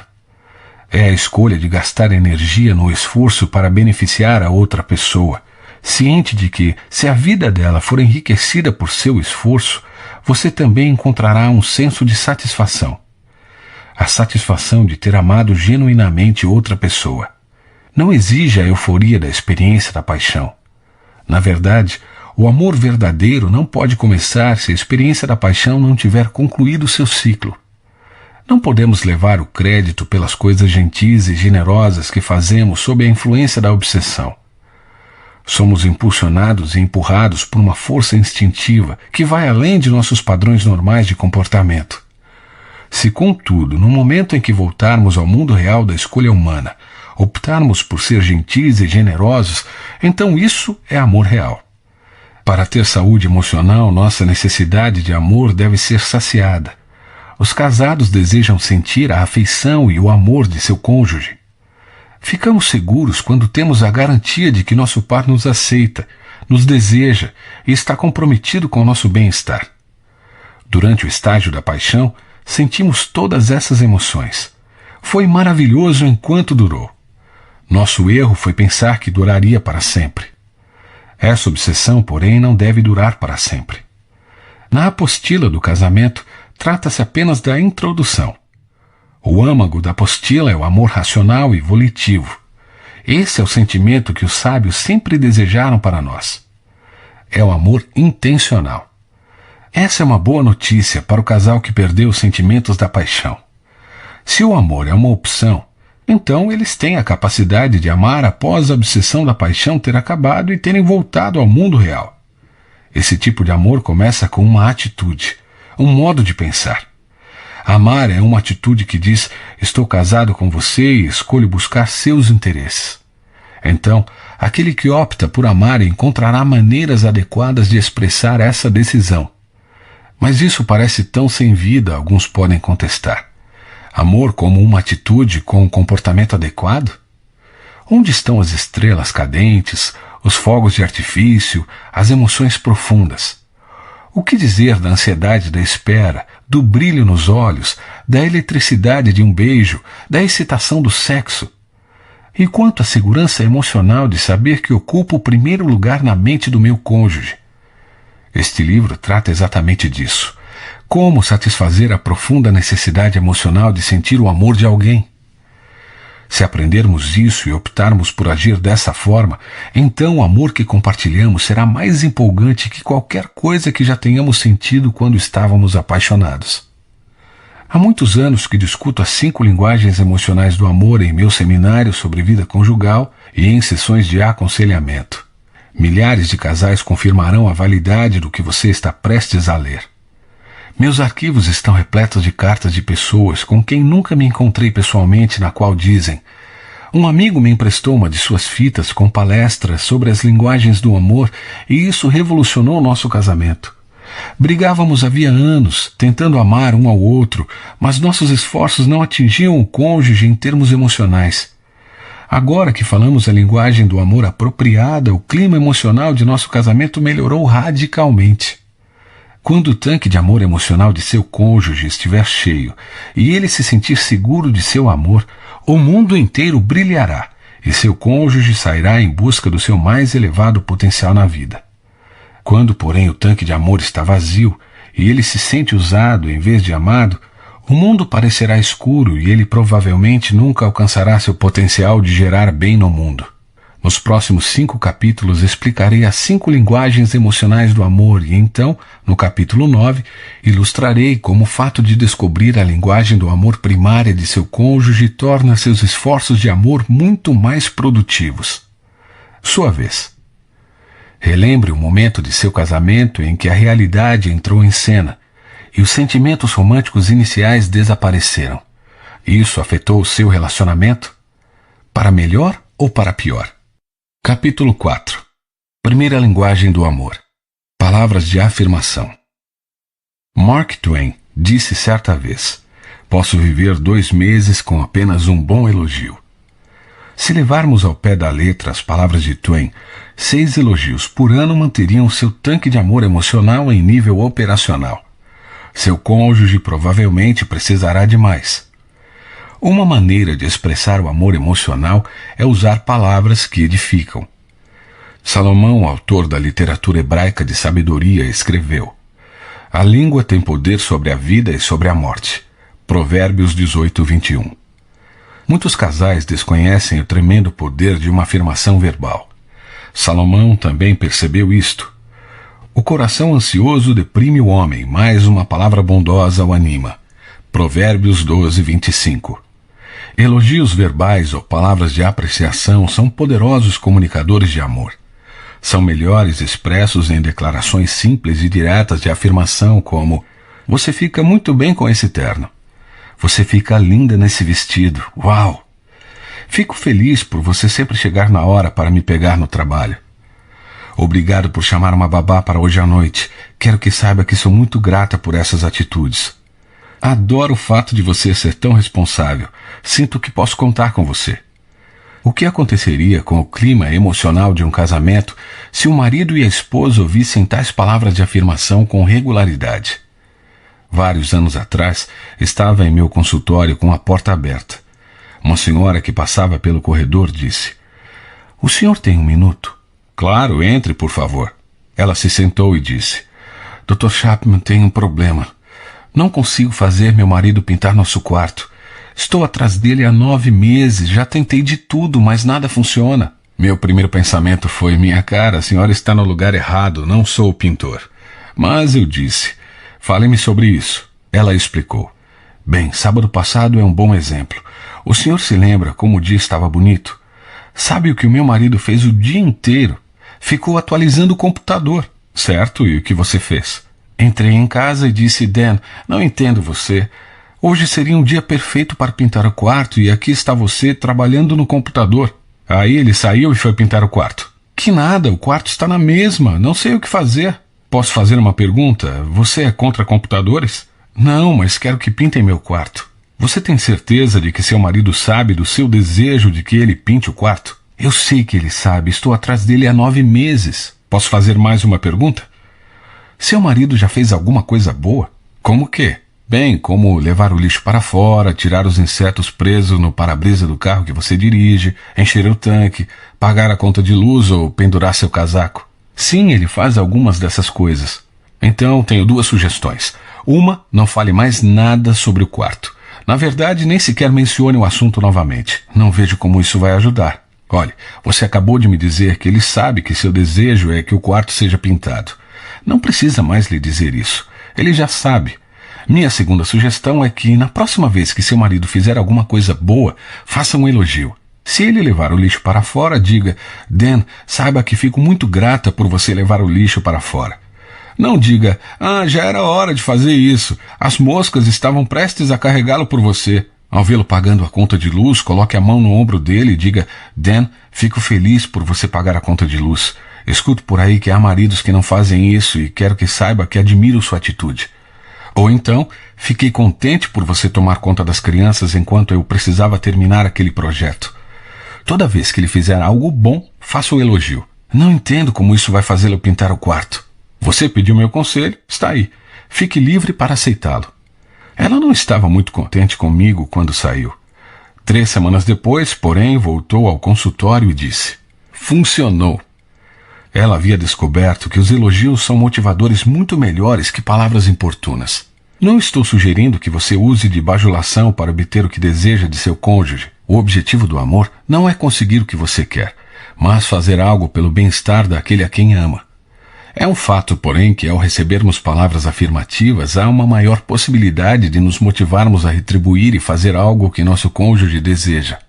É a escolha de gastar energia no esforço para beneficiar a outra pessoa, ciente de que, se a vida dela for enriquecida por seu esforço, você também encontrará um senso de satisfação. A satisfação de ter amado genuinamente outra pessoa. Não exige a euforia da experiência da paixão. Na verdade, o amor verdadeiro não pode começar se a experiência da paixão não tiver concluído seu ciclo. Não podemos levar o crédito pelas coisas gentis e generosas que fazemos sob a influência da obsessão. Somos impulsionados e empurrados por uma força instintiva que vai além de nossos padrões normais de comportamento. Se, contudo, no momento em que voltarmos ao mundo real da escolha humana, optarmos por ser gentis e generosos, então isso é amor real. Para ter saúde emocional, nossa necessidade de amor deve ser saciada. Os casados desejam sentir a afeição e o amor de seu cônjuge. Ficamos seguros quando temos a garantia de que nosso par nos aceita, nos deseja e está comprometido com o nosso bem-estar. Durante o estágio da paixão, sentimos todas essas emoções. Foi maravilhoso enquanto durou. Nosso erro foi pensar que duraria para sempre. Essa obsessão, porém, não deve durar para sempre. Na apostila do casamento, trata-se apenas da introdução. O âmago da apostila é o amor racional e volitivo. Esse é o sentimento que os sábios sempre desejaram para nós. É o amor intencional. Essa é uma boa notícia para o casal que perdeu os sentimentos da paixão. Se o amor é uma opção, então eles têm a capacidade de amar após a obsessão da paixão ter acabado e terem voltado ao mundo real. Esse tipo de amor começa com uma atitude, um modo de pensar. Amar é uma atitude que diz: estou casado com você e escolho buscar seus interesses. Então, aquele que opta por amar encontrará maneiras adequadas de expressar essa decisão. Mas isso parece tão sem vida, alguns podem contestar. Amor como uma atitude com um comportamento adequado? Onde estão as estrelas cadentes, os fogos de artifício, as emoções profundas? O que dizer da ansiedade da espera, do brilho nos olhos, da eletricidade de um beijo, da excitação do sexo? E quanto à segurança emocional de saber que ocupo o primeiro lugar na mente do meu cônjuge? Este livro trata exatamente disso. Como satisfazer a profunda necessidade emocional de sentir o amor de alguém? Se aprendermos isso e optarmos por agir dessa forma, então o amor que compartilhamos será mais empolgante que qualquer coisa que já tenhamos sentido quando estávamos apaixonados. Há muitos anos que discuto as 5 linguagens emocionais do amor em meu seminário sobre vida conjugal e em sessões de aconselhamento. Milhares de casais confirmarão a validade do que você está prestes a ler. Meus arquivos estão repletos de cartas de pessoas com quem nunca me encontrei pessoalmente, na qual dizem: um amigo me emprestou uma de suas fitas com palestras sobre as linguagens do amor e isso revolucionou nosso casamento. Brigávamos havia anos, tentando amar um ao outro, mas nossos esforços não atingiam o cônjuge em termos emocionais. Agora que falamos a linguagem do amor apropriada, o clima emocional de nosso casamento melhorou radicalmente. Quando o tanque de amor emocional de seu cônjuge estiver cheio e ele se sentir seguro de seu amor, o mundo inteiro brilhará e seu cônjuge sairá em busca do seu mais elevado potencial na vida. Quando, porém, o tanque de amor está vazio e ele se sente usado em vez de amado, o mundo parecerá escuro e ele provavelmente nunca alcançará seu potencial de gerar bem no mundo. Nos próximos 5 capítulos explicarei as 5 linguagens emocionais do amor e então, no capítulo 9, ilustrarei como o fato de descobrir a linguagem do amor primária de seu cônjuge torna seus esforços de amor muito mais produtivos. Sua vez. Relembre o momento de seu casamento em que a realidade entrou em cena e os sentimentos românticos iniciais desapareceram. Isso afetou o seu relacionamento? Para melhor ou para pior? Capítulo 4. Primeira linguagem do amor. Palavras de afirmação. Mark Twain disse certa vez: posso viver 2 meses com apenas um bom elogio. Se levarmos ao pé da letra as palavras de Twain, 6 elogios por ano manteriam seu tanque de amor emocional em nível operacional. Seu cônjuge provavelmente precisará de mais. Uma maneira de expressar o amor emocional é usar palavras que edificam. Salomão, autor da literatura hebraica de sabedoria, escreveu: a língua tem poder sobre a vida e sobre a morte. Provérbios 18:21. Muitos casais desconhecem o tremendo poder de uma afirmação verbal. Salomão também percebeu isto. O coração ansioso deprime o homem, mas uma palavra bondosa o anima. Provérbios 12:25. Elogios verbais ou palavras de apreciação são poderosos comunicadores de amor. São melhores expressos em declarações simples e diretas de afirmação como: você fica muito bem com esse terno. Você fica linda nesse vestido. Uau! Fico feliz por você sempre chegar na hora para me pegar no trabalho. Obrigado por chamar uma babá para hoje à noite. Quero que saiba que sou muito grata por essas atitudes. Adoro o fato de você ser tão responsável. Sinto que posso contar com você. O que aconteceria com o clima emocional de um casamento se o marido e a esposa ouvissem tais palavras de afirmação com regularidade? Vários anos atrás, estava em meu consultório com a porta aberta. Uma senhora que passava pelo corredor disse: o senhor tem 1 minuto? Claro, entre, por favor. Ela se sentou e disse: Dr. Chapman, tem um problema. Não consigo fazer meu marido pintar nosso quarto. Estou atrás dele há 9 meses, já tentei de tudo, mas nada funciona. Meu primeiro pensamento foi: minha cara, a senhora está no lugar errado, não sou o pintor. Mas eu disse: fale-me sobre isso. Ela explicou: bem, sábado passado é um bom exemplo. O senhor se lembra como o dia estava bonito? Sabe o que o meu marido fez o dia inteiro? Ficou atualizando o computador. Certo, e o que você fez? Entrei em casa e disse: Dan, não entendo você. Hoje seria um dia perfeito para pintar o quarto e aqui está você trabalhando no computador. Aí ele saiu e foi pintar o quarto. Que nada, o quarto está na mesma, não sei o que fazer. Posso fazer uma pergunta? Você é contra computadores? Não, mas quero que pintem meu quarto. Você tem certeza de que seu marido sabe do seu desejo de que ele pinte o quarto? Eu sei que ele sabe, estou atrás dele há 9 meses. Posso fazer mais uma pergunta? Seu marido já fez alguma coisa boa? Como que? Bem, como levar o lixo para fora, tirar os insetos presos no para-brisa do carro que você dirige, encher o tanque, pagar a conta de luz ou pendurar seu casaco. Sim, ele faz algumas dessas coisas. Então, tenho 2 sugestões. Uma, não fale mais nada sobre o quarto. Na verdade, nem sequer mencione o assunto novamente. Não vejo como isso vai ajudar. Olhe, você acabou de me dizer que ele sabe que seu desejo é que o quarto seja pintado. Não precisa mais lhe dizer isso. Ele já sabe. Minha segunda sugestão é que, na próxima vez que seu marido fizer alguma coisa boa, faça um elogio. Se ele levar o lixo para fora, diga: Dan, saiba que fico muito grata por você levar o lixo para fora. Não diga: já era hora de fazer isso. As moscas estavam prestes a carregá-lo por você. Ao vê-lo pagando a conta de luz, coloque a mão no ombro dele e diga: Dan, fico feliz por você pagar a conta de luz. Escuto por aí que há maridos que não fazem isso e quero que saiba que admiro sua atitude. Ou então, fiquei contente por você tomar conta das crianças enquanto eu precisava terminar aquele projeto. Toda vez que ele fizer algo bom, faça o elogio. Não entendo como isso vai fazê-lo pintar o quarto. Você pediu meu conselho, está aí. Fique livre para aceitá-lo. Ela não estava muito contente comigo quando saiu. 3 semanas depois, porém, voltou ao consultório e disse: funcionou. Ela havia descoberto que os elogios são motivadores muito melhores que palavras importunas. Não estou sugerindo que você use de bajulação para obter o que deseja de seu cônjuge. O objetivo do amor não é conseguir o que você quer, mas fazer algo pelo bem-estar daquele a quem ama. É um fato, porém, que ao recebermos palavras afirmativas, há uma maior possibilidade de nos motivarmos a retribuir e fazer algo que nosso cônjuge deseja.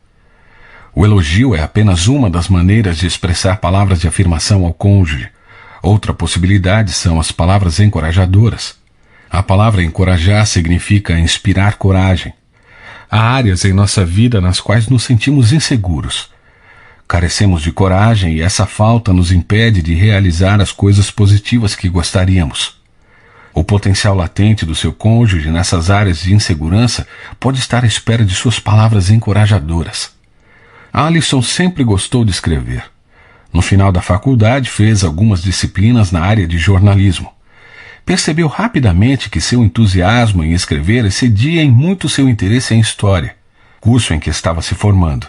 O elogio é apenas uma das maneiras de expressar palavras de afirmação ao cônjuge. Outra possibilidade são as palavras encorajadoras. A palavra encorajar significa inspirar coragem. Há áreas em nossa vida nas quais nos sentimos inseguros. Carecemos de coragem e essa falta nos impede de realizar as coisas positivas que gostaríamos. O potencial latente do seu cônjuge nessas áreas de insegurança pode estar à espera de suas palavras encorajadoras. Alison sempre gostou de escrever. No final da faculdade, fez algumas disciplinas na área de jornalismo. Percebeu rapidamente que seu entusiasmo em escrever excedia em muito seu interesse em história, curso em que estava se formando.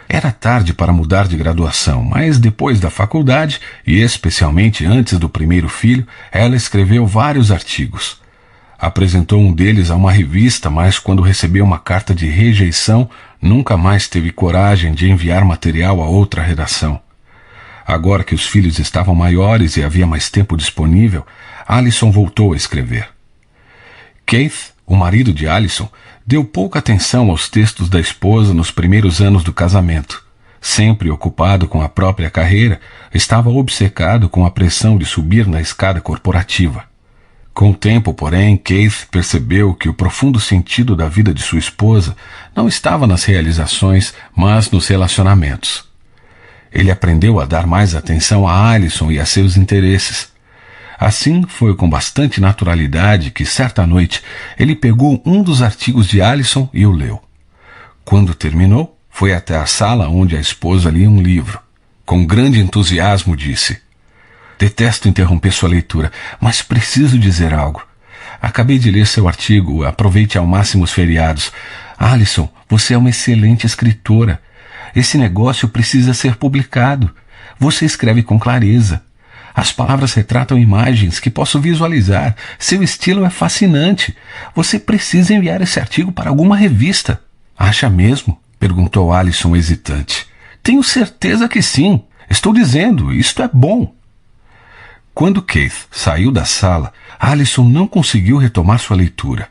Era tarde para mudar de graduação, mas depois da faculdade, e especialmente antes do primeiro filho, ela escreveu vários artigos. Apresentou um deles a uma revista, mas quando recebeu uma carta de rejeição, nunca mais teve coragem de enviar material a outra redação. Agora que os filhos estavam maiores e havia mais tempo disponível, Alison voltou a escrever. Keith, o marido de Alison, deu pouca atenção aos textos da esposa nos primeiros anos do casamento. Sempre ocupado com a própria carreira, estava obcecado com a pressão de subir na escada corporativa. Com o tempo, porém, Keith percebeu que o profundo sentido da vida de sua esposa não estava nas realizações, mas nos relacionamentos. Ele aprendeu a dar mais atenção a Alison e a seus interesses. Assim, foi com bastante naturalidade que, certa noite, ele pegou um dos artigos de Alison e o leu. Quando terminou, foi até a sala onde a esposa lia um livro. Com grande entusiasmo disse: detesto interromper sua leitura, mas preciso dizer algo. Acabei de ler seu artigo, aproveite ao máximo os feriados. Alison, você é uma excelente escritora. Esse negócio precisa ser publicado. Você escreve com clareza. As palavras retratam imagens que posso visualizar. Seu estilo é fascinante. Você precisa enviar esse artigo para alguma revista. Acha mesmo? Perguntou Alison hesitante. Tenho certeza que sim. Estou dizendo, isto é bom. Quando Keith saiu da sala, Alison não conseguiu retomar sua leitura.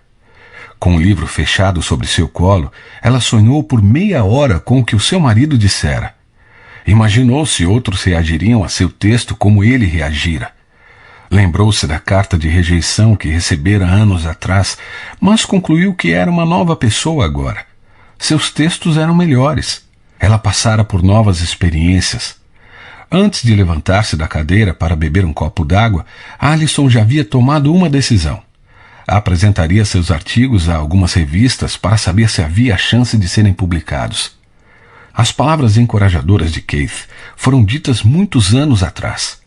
Com o livro fechado sobre seu colo, ela sonhou por meia hora com o que o seu marido dissera. Imaginou se outros reagiriam a seu texto como ele reagira. Lembrou-se da carta de rejeição que recebera anos atrás, mas concluiu que era uma nova pessoa agora. Seus textos eram melhores. Ela passara por novas experiências. Antes de levantar-se da cadeira para beber um copo d'água, Alison já havia tomado uma decisão. Apresentaria seus artigos a algumas revistas para saber se havia chance de serem publicados. As palavras encorajadoras de Keith foram ditas muitos anos atrás.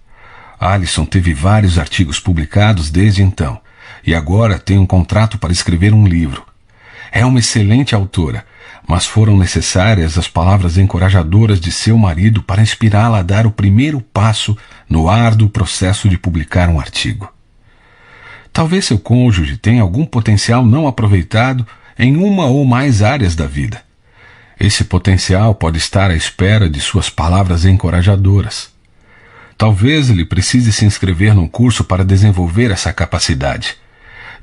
Alison teve vários artigos publicados desde então, e agora tem um contrato para escrever um livro. É uma excelente autora, mas foram necessárias as palavras encorajadoras de seu marido para inspirá-la a dar o primeiro passo no árduo processo de publicar um artigo. Talvez seu cônjuge tenha algum potencial não aproveitado em uma ou mais áreas da vida. Esse potencial pode estar à espera de suas palavras encorajadoras. Talvez ele precise se inscrever num curso para desenvolver essa capacidade.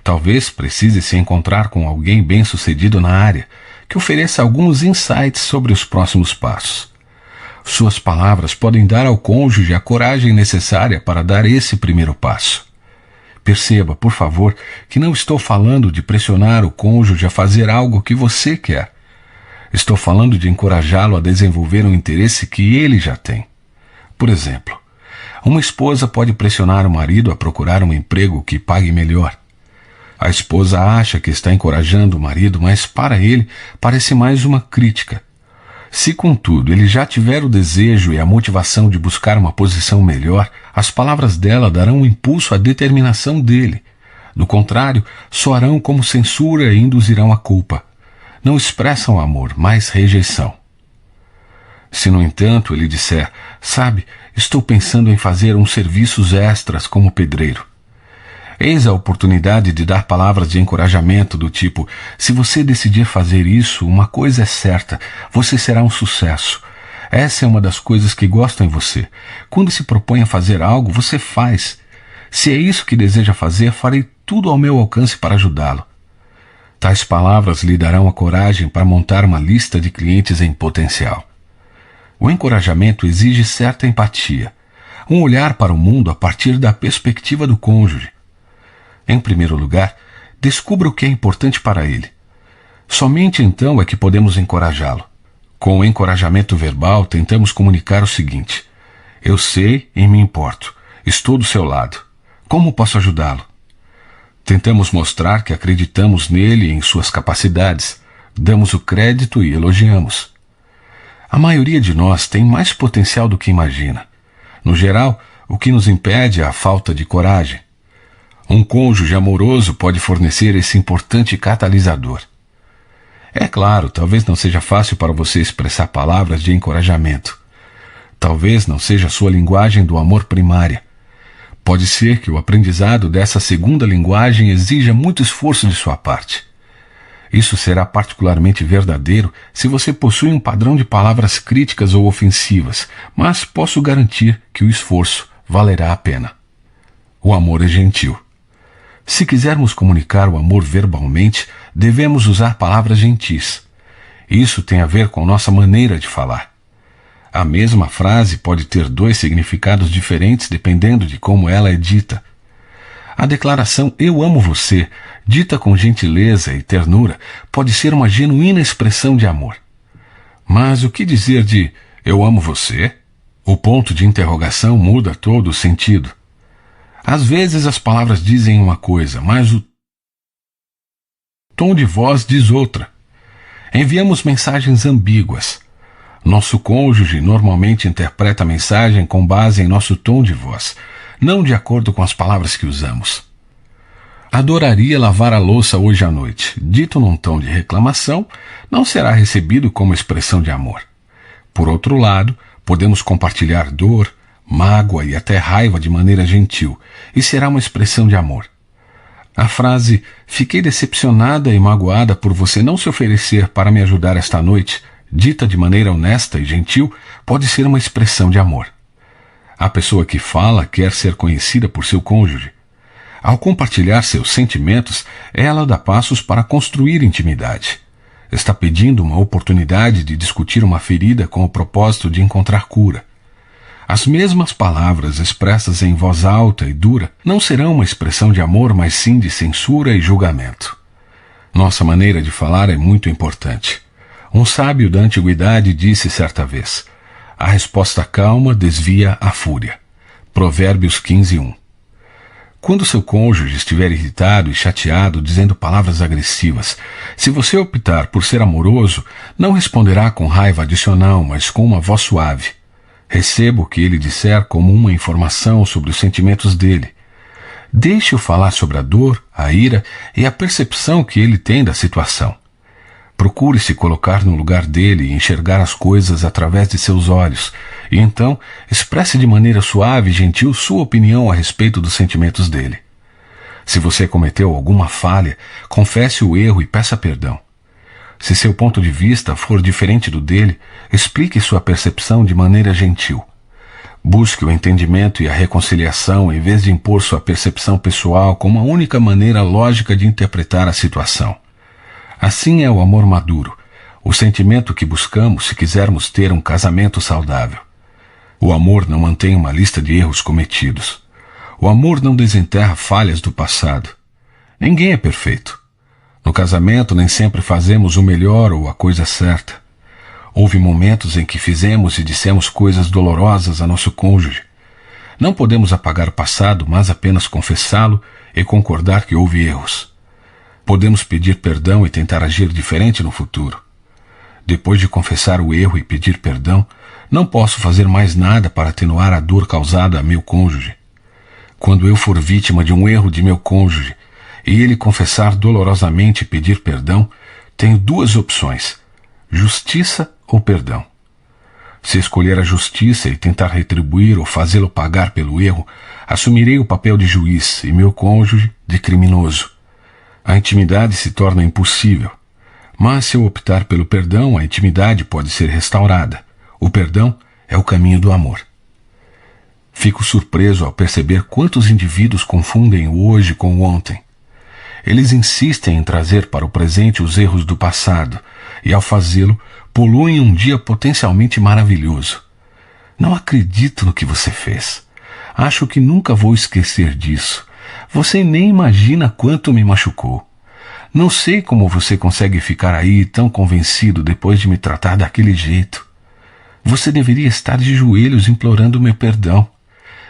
Talvez precise se encontrar com alguém bem-sucedido na área, que ofereça alguns insights sobre os próximos passos. Suas palavras podem dar ao cônjuge a coragem necessária para dar esse primeiro passo. Perceba, por favor, que não estou falando de pressionar o cônjuge a fazer algo que você quer. Estou falando de encorajá-lo a desenvolver um interesse que ele já tem. Por exemplo, uma esposa pode pressionar o marido a procurar um emprego que pague melhor. A esposa acha que está encorajando o marido, mas para ele parece mais uma crítica. Se, contudo, ele já tiver o desejo e a motivação de buscar uma posição melhor, as palavras dela darão um impulso à determinação dele. Do contrário, soarão como censura e induzirão a culpa. Não expressam amor, mas rejeição. Se, no entanto, ele disser, sabe, estou pensando em fazer uns serviços extras como pedreiro. Eis a oportunidade de dar palavras de encorajamento do tipo, se você decidir fazer isso, uma coisa é certa, você será um sucesso. Essa é uma das coisas que gosto em você. Quando se propõe a fazer algo, você faz. Se é isso que deseja fazer, farei tudo ao meu alcance para ajudá-lo. Tais palavras lhe darão a coragem para montar uma lista de clientes em potencial. O encorajamento exige certa empatia, um olhar para o mundo a partir da perspectiva do cônjuge. Em primeiro lugar, descubra o que é importante para ele. Somente então é que podemos encorajá-lo. Com o encorajamento verbal, tentamos comunicar o seguinte: eu sei e me importo. Estou do seu lado. Como posso ajudá-lo? Tentamos mostrar que acreditamos nele e em suas capacidades. Damos o crédito e elogiamos. A maioria de nós tem mais potencial do que imagina. No geral, o que nos impede é a falta de coragem. Um cônjuge amoroso pode fornecer esse importante catalisador. É claro, talvez não seja fácil para você expressar palavras de encorajamento. Talvez não seja a sua linguagem do amor primária. Pode ser que o aprendizado dessa segunda linguagem exija muito esforço de sua parte. Isso será particularmente verdadeiro se você possui um padrão de palavras críticas ou ofensivas, mas posso garantir que o esforço valerá a pena. O amor é gentil. Se quisermos comunicar o amor verbalmente, devemos usar palavras gentis. Isso tem a ver com nossa maneira de falar. A mesma frase pode ter dois significados diferentes dependendo de como ela é dita. A declaração "eu amo você", dita com gentileza e ternura, pode ser uma genuína expressão de amor. Mas o que dizer de "eu amo você"? O ponto de interrogação muda todo o sentido. Às vezes as palavras dizem uma coisa, mas o tom de voz diz outra. Enviamos mensagens ambíguas. Nosso cônjuge normalmente interpreta a mensagem com base em nosso tom de voz, não de acordo com as palavras que usamos. Adoraria lavar a louça hoje à noite, dito num tom de reclamação, não será recebido como expressão de amor. Por outro lado, podemos compartilhar dor, mágoa e até raiva de maneira gentil, e será uma expressão de amor. A frase "fiquei decepcionada e magoada por você não se oferecer para me ajudar esta noite", dita de maneira honesta e gentil, pode ser uma expressão de amor. A pessoa que fala quer ser conhecida por seu cônjuge. Ao compartilhar seus sentimentos, ela dá passos para construir intimidade. Está pedindo uma oportunidade de discutir uma ferida com o propósito de encontrar cura. As mesmas palavras expressas em voz alta e dura não serão uma expressão de amor, mas sim de censura e julgamento. Nossa maneira de falar é muito importante. Um sábio da antiguidade disse certa vez: a resposta calma desvia a fúria. Provérbios 15:1. Quando seu cônjuge estiver irritado e chateado, dizendo palavras agressivas, se você optar por ser amoroso, não responderá com raiva adicional, mas com uma voz suave. Receba o que ele disser como uma informação sobre os sentimentos dele. Deixe-o falar sobre a dor, a ira e a percepção que ele tem da situação. Procure se colocar no lugar dele e enxergar as coisas através de seus olhos, e então expresse de maneira suave e gentil sua opinião a respeito dos sentimentos dele. Se você cometeu alguma falha, confesse o erro e peça perdão. Se seu ponto de vista for diferente do dele, explique sua percepção de maneira gentil. Busque o entendimento e a reconciliação em vez de impor sua percepção pessoal como a única maneira lógica de interpretar a situação. Assim é o amor maduro, o sentimento que buscamos se quisermos ter um casamento saudável. O amor não mantém uma lista de erros cometidos. O amor não desenterra falhas do passado. Ninguém é perfeito. No casamento nem sempre fazemos o melhor ou a coisa certa. Houve momentos em que fizemos e dissemos coisas dolorosas a nosso cônjuge. Não podemos apagar o passado, mas apenas confessá-lo e concordar que houve erros. Podemos pedir perdão e tentar agir diferente no futuro. Depois de confessar o erro e pedir perdão, não posso fazer mais nada para atenuar a dor causada a meu cônjuge. Quando eu for vítima de um erro de meu cônjuge e ele confessar dolorosamente e pedir perdão, tenho duas opções: justiça ou perdão. Se escolher a justiça e tentar retribuir ou fazê-lo pagar pelo erro, assumirei o papel de juiz e meu cônjuge de criminoso. A intimidade se torna impossível. Mas se eu optar pelo perdão, a intimidade pode ser restaurada. O perdão é o caminho do amor. Fico surpreso ao perceber quantos indivíduos confundem o hoje com o ontem. Eles insistem em trazer para o presente os erros do passado e, ao fazê-lo, poluem um dia potencialmente maravilhoso. Não acredito no que você fez. Acho que nunca vou esquecer disso. Você nem imagina quanto me machucou. Não sei como você consegue ficar aí tão convencido depois de me tratar daquele jeito. Você deveria estar de joelhos implorando meu perdão.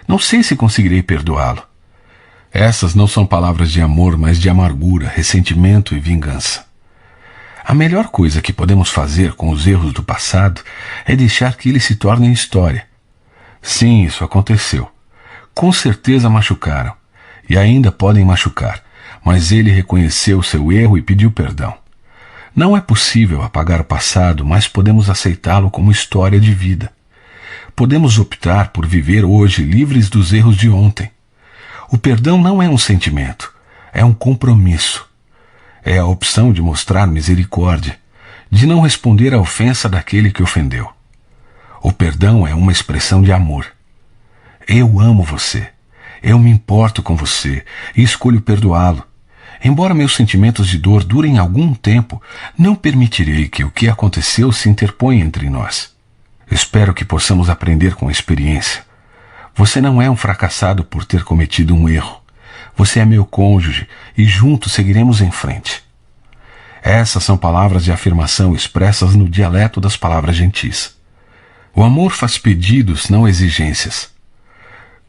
Não sei se conseguirei perdoá-lo. Essas não são palavras de amor, mas de amargura, ressentimento e vingança. A melhor coisa que podemos fazer com os erros do passado é deixar que eles se tornem história. Sim, isso aconteceu. Com certeza machucaram, e ainda podem machucar, mas ele reconheceu seu erro e pediu perdão. Não é possível apagar o passado, mas podemos aceitá-lo como história de vida. Podemos optar por viver hoje livres dos erros de ontem. O perdão não é um sentimento, é um compromisso. É a opção de mostrar misericórdia, de não responder à ofensa daquele que ofendeu. O perdão é uma expressão de amor. Eu amo você, eu me importo com você e escolho perdoá-lo. Embora meus sentimentos de dor durem algum tempo, não permitirei que o que aconteceu se interponha entre nós. Espero que possamos aprender com a experiência. Você não é um fracassado por ter cometido um erro. Você é meu cônjuge e juntos seguiremos em frente. Essas são palavras de afirmação expressas no dialeto das palavras gentis. O amor faz pedidos, não exigências.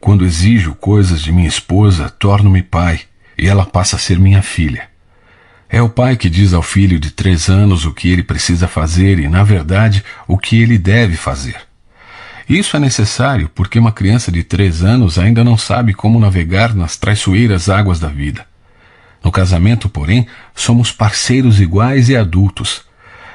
Quando exijo coisas de minha esposa, torno-me pai e ela passa a ser minha filha. É o pai que diz ao filho de 3 anos o que ele precisa fazer e, na verdade, o que ele deve fazer. Isso é necessário porque uma criança de 3 anos ainda não sabe como navegar nas traiçoeiras águas da vida. No casamento, porém, somos parceiros iguais e adultos.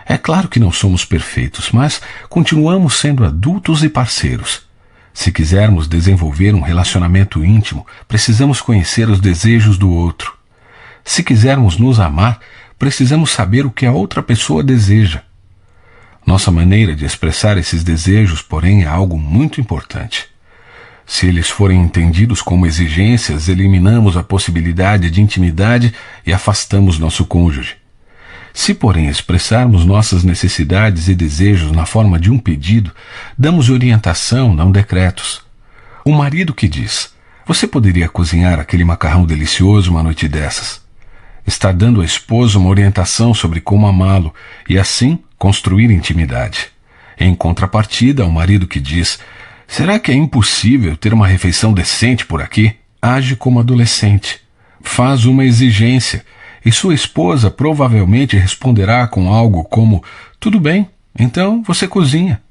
É claro que não somos perfeitos, mas continuamos sendo adultos e parceiros. Se quisermos desenvolver um relacionamento íntimo, precisamos conhecer os desejos do outro. Se quisermos nos amar, precisamos saber o que a outra pessoa deseja. Nossa maneira de expressar esses desejos, porém, é algo muito importante. Se eles forem entendidos como exigências, eliminamos a possibilidade de intimidade e afastamos nosso cônjuge. Se, porém, expressarmos nossas necessidades e desejos na forma de um pedido, damos orientação, não decretos. O marido que diz: "Você poderia cozinhar aquele macarrão delicioso uma noite dessas?" Está dando à esposa uma orientação sobre como amá-lo e, assim, construir intimidade. Em contrapartida, o marido que diz: "Será que é impossível ter uma refeição decente por aqui?" age como adolescente. Faz uma exigência e sua esposa provavelmente responderá com algo como: "Tudo bem, então você cozinha."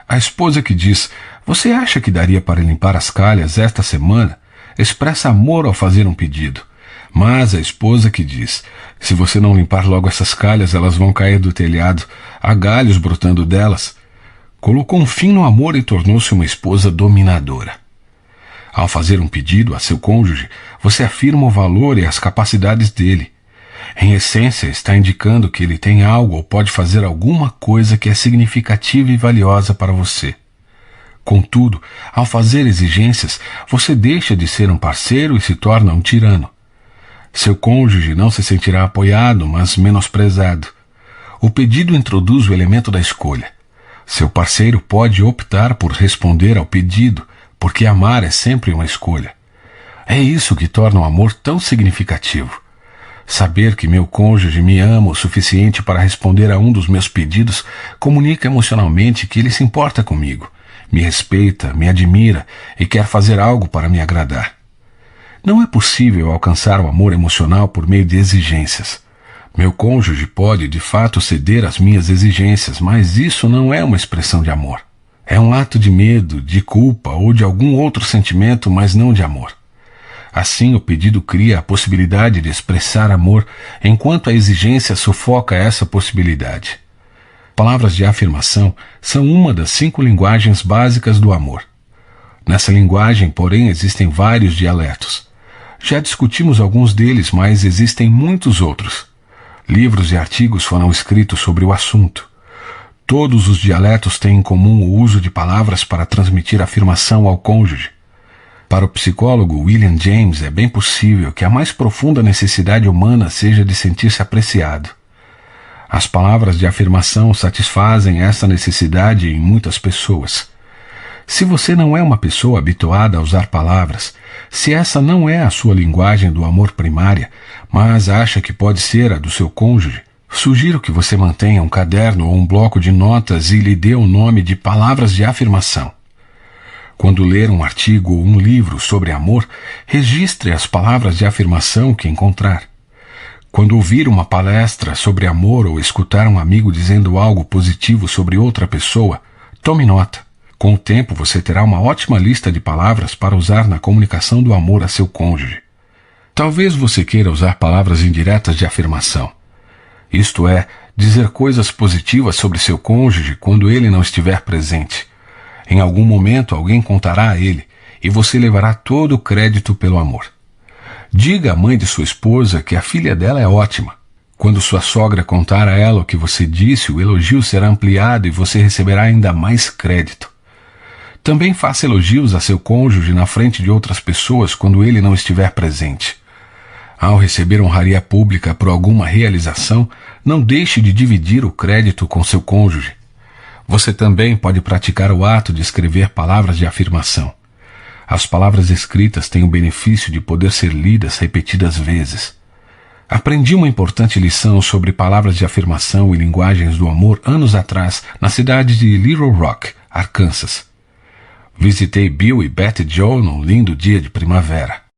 A esposa que diz: "Você acha que daria para limpar as calhas esta semana?" expressa amor ao fazer um pedido. Mas a esposa que diz: "Se você não limpar logo essas calhas, elas vão cair do telhado, há galhos brotando delas", colocou um fim no amor e tornou-se uma esposa dominadora. Ao fazer um pedido a seu cônjuge, você afirma o valor e as capacidades dele. Em essência, está indicando que ele tem algo ou pode fazer alguma coisa que é significativa e valiosa para você. Contudo, ao fazer exigências, você deixa de ser um parceiro e se torna um tirano. Seu cônjuge não se sentirá apoiado, mas menosprezado. O pedido introduz o elemento da escolha. Seu parceiro pode optar por responder ao pedido, porque amar é sempre uma escolha. É isso que torna o amor tão significativo. Saber que meu cônjuge me ama o suficiente para responder a um dos meus pedidos comunica emocionalmente que ele se importa comigo, me respeita, me admira e quer fazer algo para me agradar. Não é possível alcançar o amor emocional por meio de exigências. Meu cônjuge pode, de fato, ceder às minhas exigências, mas isso não é uma expressão de amor. É um ato de medo, de culpa ou de algum outro sentimento, mas não de amor. Assim, o pedido cria a possibilidade de expressar amor, enquanto a exigência sufoca essa possibilidade. Palavras de afirmação são uma das 5 linguagens básicas do amor. Nessa linguagem, porém, existem vários dialetos. Já discutimos alguns deles, mas existem muitos outros. Livros e artigos foram escritos sobre o assunto. Todos os dialetos têm em comum o uso de palavras para transmitir afirmação ao cônjuge. Para o psicólogo William James, é bem possível que a mais profunda necessidade humana seja de sentir-se apreciado. As palavras de afirmação satisfazem essa necessidade em muitas pessoas. Se você não é uma pessoa habituada a usar palavras, se essa não é a sua linguagem do amor primária, mas acha que pode ser a do seu cônjuge, sugiro que você mantenha um caderno ou um bloco de notas e lhe dê o nome de palavras de afirmação. Quando ler um artigo ou um livro sobre amor, registre as palavras de afirmação que encontrar. Quando ouvir uma palestra sobre amor ou escutar um amigo dizendo algo positivo sobre outra pessoa, tome nota. Com o tempo, você terá uma ótima lista de palavras para usar na comunicação do amor a seu cônjuge. Talvez você queira usar palavras indiretas de afirmação. Isto é, dizer coisas positivas sobre seu cônjuge quando ele não estiver presente. Em algum momento alguém contará a ele, e você levará todo o crédito pelo amor. Diga à mãe de sua esposa que a filha dela é ótima. Quando sua sogra contar a ela o que você disse, o elogio será ampliado e você receberá ainda mais crédito. Também faça elogios a seu cônjuge na frente de outras pessoas quando ele não estiver presente. Ao receber honraria pública por alguma realização, não deixe de dividir o crédito com seu cônjuge. Você também pode praticar o ato de escrever palavras de afirmação. As palavras escritas têm o benefício de poder ser lidas repetidas vezes. Aprendi uma importante lição sobre palavras de afirmação e linguagens do amor anos atrás, na cidade de Little Rock, Arkansas. Visitei Bill e Betty Joe num lindo dia de primavera.